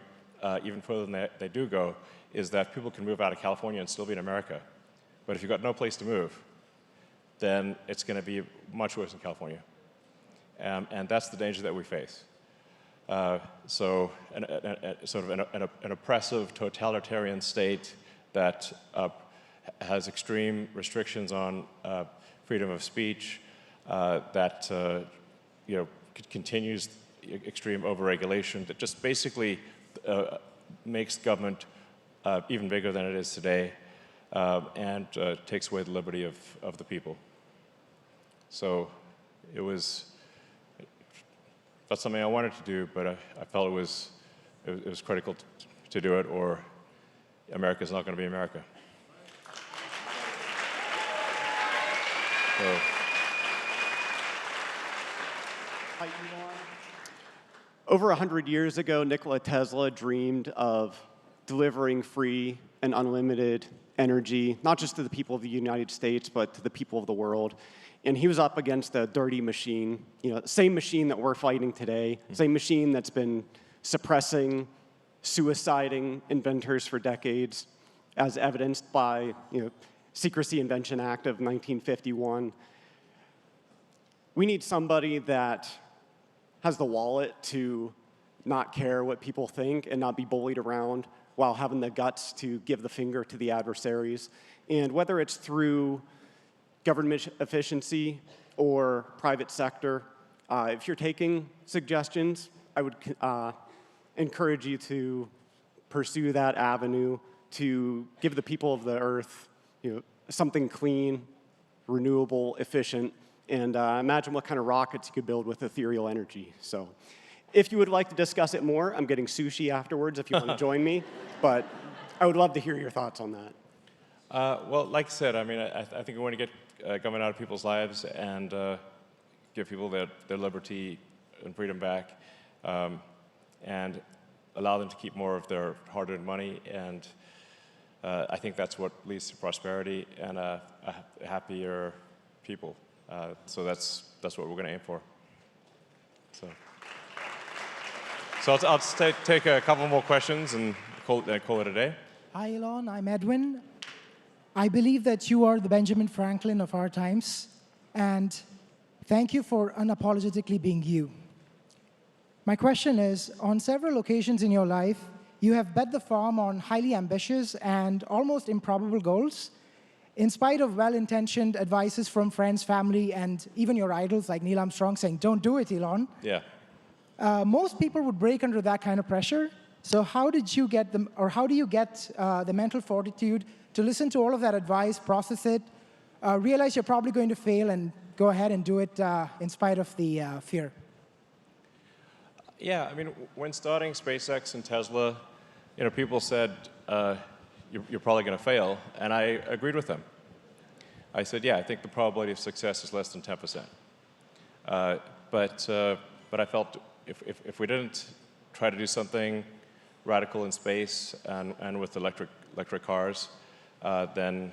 even further than they do go is that people can move out of California and still be in America. But if you've got no place to move, then it's going to be much worse in California. And that's the danger that we face. Sort of an oppressive, totalitarian state that has extreme restrictions on freedom of speech, that continues extreme overregulation, that just basically makes government even bigger than it is today, and takes away the liberty of the people. So that's something I wanted to do, but I felt it was critical to do it, or America's not going to be America. So, Over 100 years ago, Nikola Tesla dreamed of delivering free and unlimited energy, not just to the people of the United States, but to the people of the world. And he was up against a dirty machine, same machine that we're fighting today, same machine that's been suppressing, suiciding inventors for decades, as evidenced by Secrecy Invention Act of 1951. We need somebody that has the wallet to not care what people think and not be bullied around while having the guts to give the finger to the adversaries. And whether it's through government efficiency or private sector, if you're taking suggestions, I would encourage you to pursue that avenue to give the people of the earth something clean, renewable, efficient, and imagine what kind of rockets you could build with ethereal energy. So if you would like to discuss it more, I'm getting sushi afterwards if you want to join me, but I would love to hear your thoughts on that. Well, like I said, I mean, I think we want to get government out of people's lives and give people their liberty and freedom back, and allow them to keep more of their hard-earned money. And I think that's what leads to prosperity and a happier people. So that's what we're going to aim for. So I'll just take a couple more questions and call it a day. Hi, Elon. I'm Edwin. I believe that you are the Benjamin Franklin of our times, and thank you for unapologetically being you. My question is, on several occasions in your life, you have bet the farm on highly ambitious and almost improbable goals, in spite of well-intentioned advices from friends, family, and even your idols like Neil Armstrong saying, "Don't do it, Elon." Yeah. Most people would break under that kind of pressure. So how do you get the mental fortitude to listen to all of that advice, process it, realize you're probably going to fail, and go ahead and do it in spite of the fear? Yeah, I mean, when starting SpaceX and Tesla, people said, you're probably going to fail, and I agreed with them. I said, yeah, I think the probability of success is less than 10%. But I felt if we didn't try to do something radical in space and with electric cars, then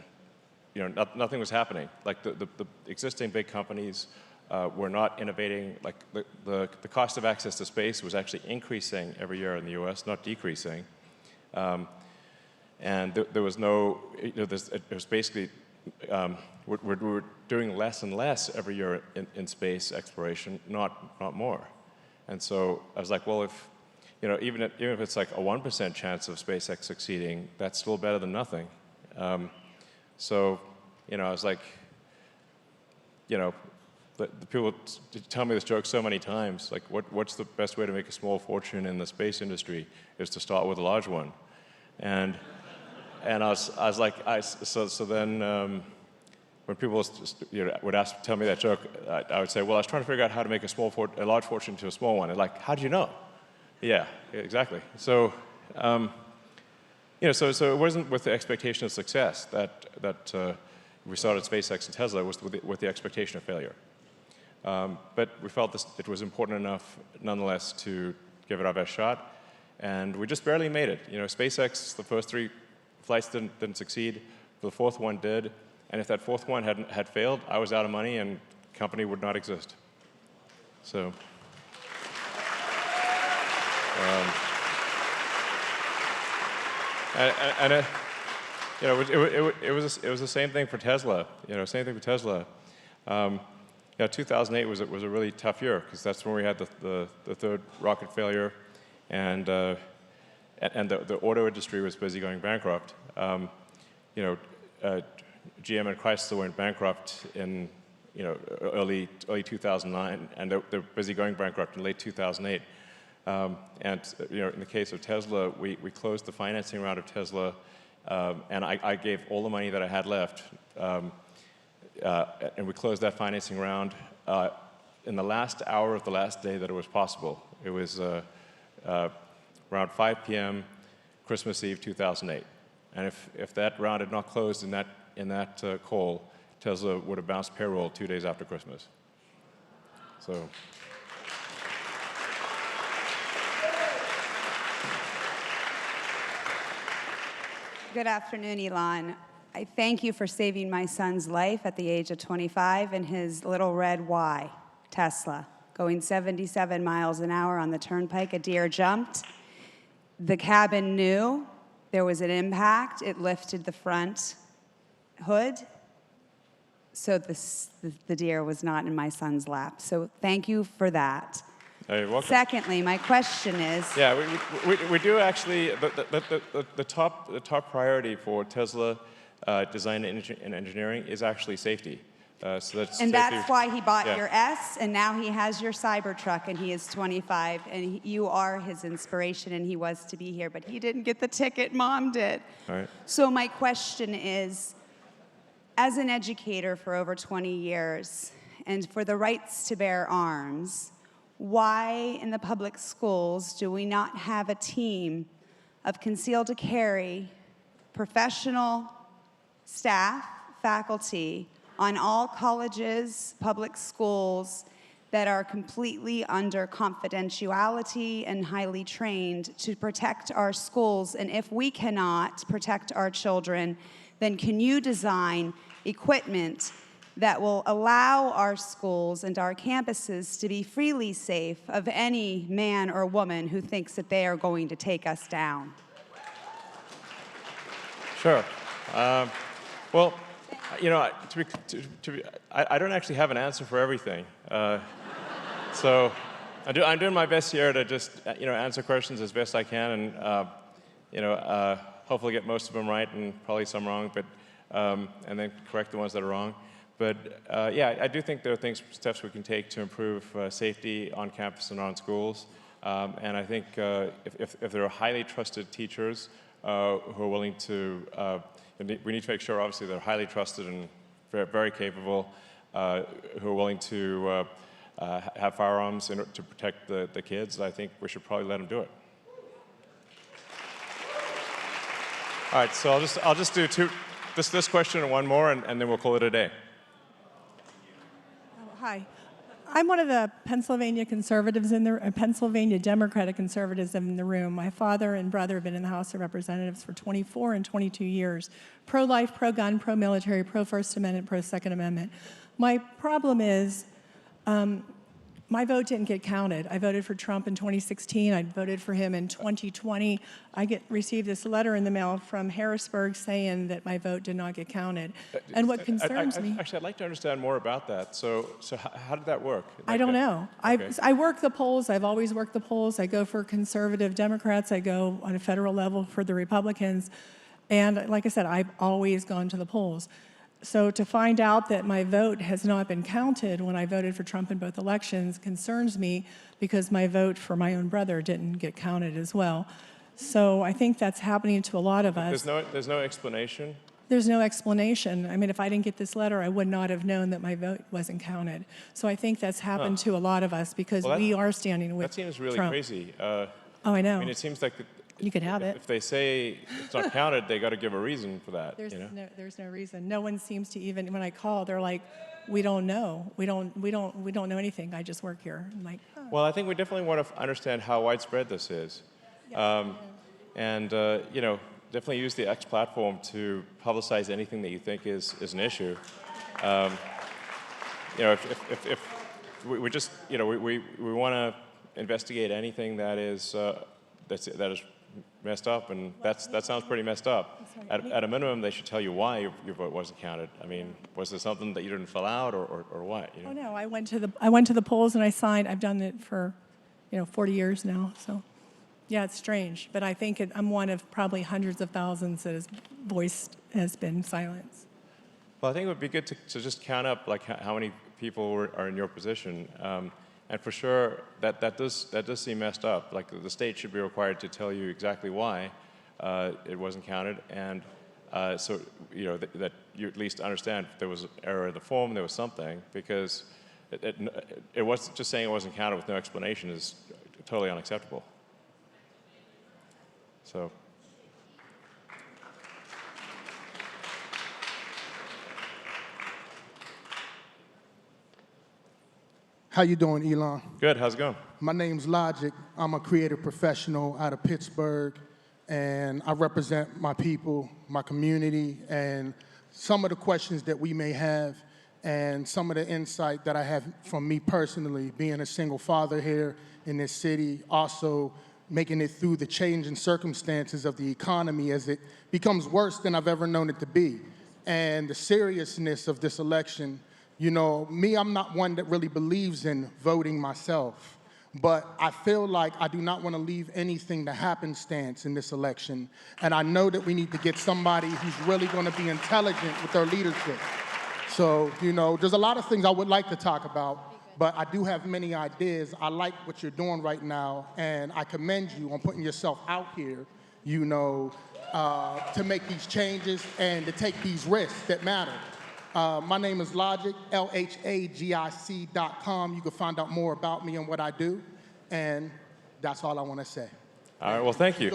nothing was happening. Like the existing big companies were not innovating. Like the cost of access to space was actually increasing every year in the U.S., not decreasing. And there was no, it was basically, we're doing less and less every year in space exploration, not more. And so I was like, well, if, even if it's like a 1% chance of SpaceX succeeding, that's still better than nothing. So, I was like, the people tell me this joke so many times, like, what's the best way to make a small fortune in the space industry is to start with a large one. And I was like, so then when people would tell me that joke, I would say, well, I was trying to figure out how to make a large fortune into a small one. And like, how do you know? Yeah, exactly. So, so it wasn't with the expectation of success that we started SpaceX and Tesla. It was with the expectation of failure. But we felt it was important enough, nonetheless, to give it our best shot. And we just barely made it. SpaceX, the first 3 flights didn't succeed. The 4th one did. And if that 4th one had failed, I was out of money and the company would not exist. So. It was the same thing for Tesla. Same thing for Tesla. 2008 was a really tough year because that's when we had the 3rd rocket failure, and the auto industry was busy going bankrupt. GM and Chrysler went bankrupt in early 2009, and they're busy going bankrupt in late 2008. And in the case of Tesla, we closed the financing round of Tesla, and I gave all the money that I had left, and we closed that financing round in the last hour of the last day that it was possible. It was around 5 p.m. Christmas Eve 2008, and if that round had not closed in that call, Tesla would have bounced payroll 2 days after Christmas. So. Good afternoon, Elon. I thank you for saving my son's life at the age of 25 in his little red Y, Tesla. Going 77 miles an hour on the turnpike, a deer jumped. The cabin knew there was an impact. It lifted the front hood, so the deer was not in my son's lap. So thank you for that. You're welcome. Secondly, my question is... Yeah, we do actually, the top priority for Tesla design and engineering is actually safety. So that's why he bought yeah. your S, and now he has your Cybertruck, and he is 25, and you are his inspiration, and he was to be here, but he didn't get the ticket, Mom did. All right. So my question is, as an educator for over 20 years, and for the rights to bear arms, why in the public schools do we not have a team of concealed carry professional staff, faculty, on all colleges, public schools that are completely under confidentiality and highly trained to protect our schools? And if we cannot protect our children, then can you design equipment that will allow our schools and our campuses to be freely safe of any man or woman who thinks that they are going to take us down? Sure. Well, you know, I don't actually have an answer for everything. So I'm doing my best here to just, answer questions as best I can, and, hopefully get most of them right and probably some wrong, but, and then correct the ones that are wrong. But yeah, I do think there are steps we can take to improve safety on campus and on schools. And I think if there are highly trusted teachers who are willing to, we need to make sure, obviously, they're highly trusted and very, very capable, who are willing to have firearms to protect the kids. I think we should probably let them do it. All right, so I'll just do this question and one more, and then we'll call it a day. Hi. I'm one of the Pennsylvania conservatives Pennsylvania Democratic conservatives in the room. My father and brother have been in the House of Representatives for 24 and 22 years. Pro-life, pro-gun, pro-military, pro-First Amendment, pro-Second Amendment. My problem is my vote didn't get counted. I voted for Trump in 2016. I voted for him in 2020. I received this letter in the mail from Harrisburg saying that my vote did not get counted. And what concerns me... Actually, I'd like to understand more about that. So how did that work? I don't know. Okay. I work the polls. I've always worked the polls. I go for conservative Democrats. I go on a federal level for the Republicans. And like I said, I've always gone to the polls. So to find out that my vote has not been counted when I voted for Trump in both elections concerns me, because my vote for my own brother didn't get counted as well. So I think that's happening to a lot of us. There's no explanation? There's no explanation. I mean, if I didn't get this letter, I would not have known that my vote wasn't counted. So I think that's happened to a lot of us, because we are standing with Trump. That seems really crazy. Oh, I know. I mean, it seems like you could have it. If they say it's not counted, they got to give a reason for that. There's no reason. No one seems to even, when I call, they're like, we don't know. We don't know anything. I just work here. I'm like, oh. Well, I think we definitely want to understand how widespread this is. And, definitely use the X platform to publicize anything that you think is an issue. If we just, we want to investigate anything that is messed up, and that sounds pretty messed up. At a minimum, they should tell you why your vote wasn't counted. I mean, was there something that you didn't fill out, or what? Oh no, I went to the polls and I signed. I've done it for, 40 years now. So, yeah, it's strange, but I think I'm one of probably hundreds of thousands that his voice has been silenced. Well, I think it would be good to just count up like how many people are in your position. And for sure, that does seem messed up. Like, the state should be required to tell you exactly why it wasn't counted, and so that you at least understand if there was an error in the form, there was something, because it wasn't just saying it wasn't counted with no explanation is totally unacceptable. So. How you doing, Elon? Good, how's it going? My name's Logic. I'm a creative professional out of Pittsburgh. and I represent my people, my community, and some of the questions that we may have, and some of the insight that I have from me personally, being a single father here in this city, also making it through the changing circumstances of the economy as it becomes worse than I've ever known it to be. And the seriousness of this election, you know, me, I'm not one that really believes in voting myself, but I feel like I do not want to leave anything to happenstance in this election. And I know that we need to get somebody who's really going to be intelligent with their leadership. So, you know, there's a lot of things I would like to talk about, but I do have many ideas. I like what you're doing right now, and I commend you on putting yourself out here, you know, to make these changes and to take these risks that matter. My name is Logic, LHAGIC.com. You can find out more about me and what I do, and that's all I want to say. All right, well, thank you.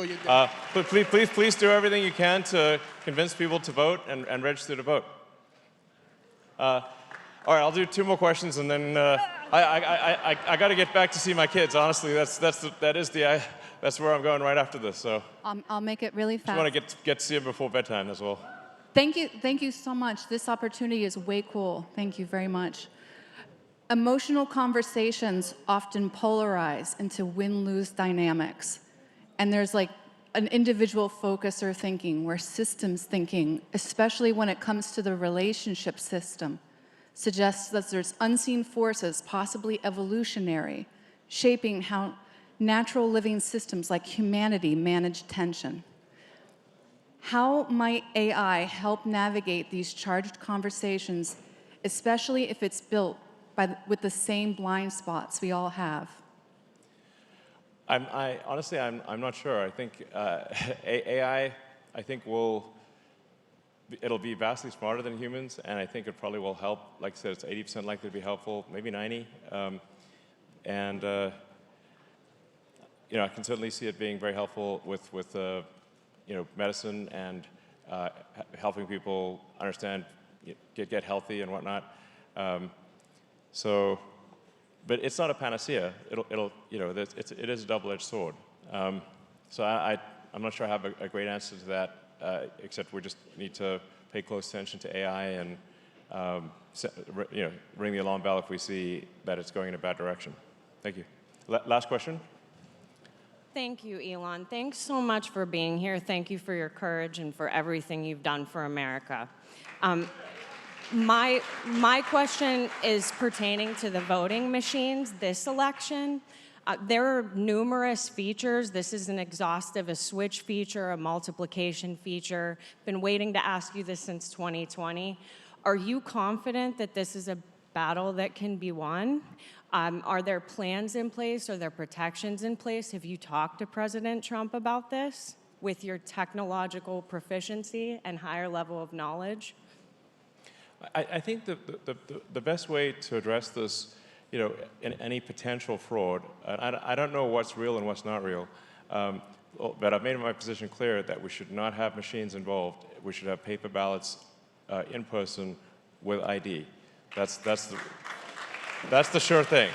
Please do everything you can to convince people to vote and register to vote. All right, I'll do 2 more questions, and then I got to get back to see my kids. Honestly, that's where I'm going right after this. So I'll make it really fast. I want to get to see them before bedtime as well. Thank you so much. This opportunity is way cool. Thank you very much. Emotional conversations often polarize into win-lose dynamics, and there's like an individual focus or thinking, where systems thinking, especially when it comes to the relationship system, suggests that there's unseen forces, possibly evolutionary, shaping how natural living systems like humanity manage tension. How might AI help navigate these charged conversations, especially if it's built with the same blind spots we all have? Honestly, I'm not sure. I think AI, it'll be vastly smarter than humans, and I think it probably will help. Like I said, it's 80% likely to be helpful, maybe 90. You know, I can certainly see it being very helpful with you know, medicine and helping people understand, get healthy and whatnot. But it's not a panacea. It'll you know, it is a double-edged sword. So I'm not sure I have a great answer to that. Except we just need to pay close attention to AI and you know, ring the alarm bell if we see that it's going in a bad direction. Thank you. Last question. Thank you, Elon. Thanks so much for being here. Thank you for your courage and for everything you've done for America. My question is pertaining to the voting machines this election. There are numerous features. This is an exhaustive, a switch feature, a multiplication feature. Been waiting to ask you this since 2020. Are you confident that this is a battle that can be won? Are there plans in place? Are there protections in place? Have you talked to President Trump about this with your technological proficiency and higher level of knowledge? I think the best way to address this, you know, in any potential fraud, I don't know what's real and what's not real, but I've made my position clear that we should not have machines involved. We should have paper ballots in person with ID. That's the sure thing.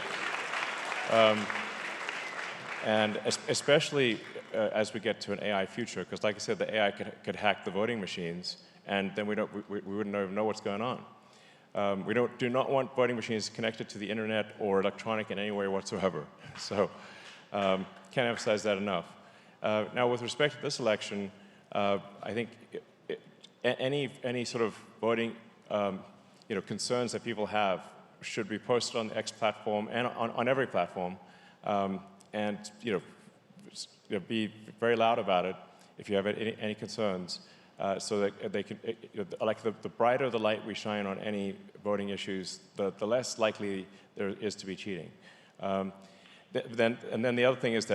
And especially as we get to an AI future, because like I said, the AI could hack the voting machines, and then we wouldn't even know what's going on. We do not want voting machines connected to the internet or electronic in any way whatsoever. So can't emphasize that enough. Now, with respect to this election, I think any sort of voting you know, concerns that people have should be posted on the X platform and on every platform, and you know, be very loud about it if you have any concerns. So that they can, like the brighter the light we shine on any voting issues, the less likely there is to be cheating. Then the other thing is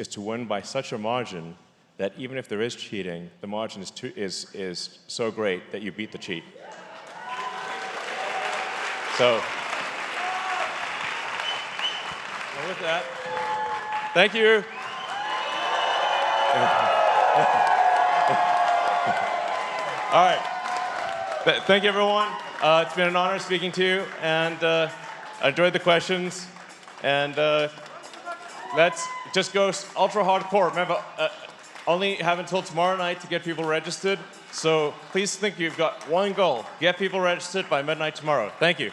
to win by such a margin that even if there is cheating, the margin is so great that you beat the cheat. So, and with that, thank you. All right. Thank you, everyone. It's been an honor speaking to you, and I enjoyed the questions. And let's just go ultra hardcore. Remember, only have until tomorrow night to get people registered. So please think you've got one goal: get people registered by midnight tomorrow. Thank you.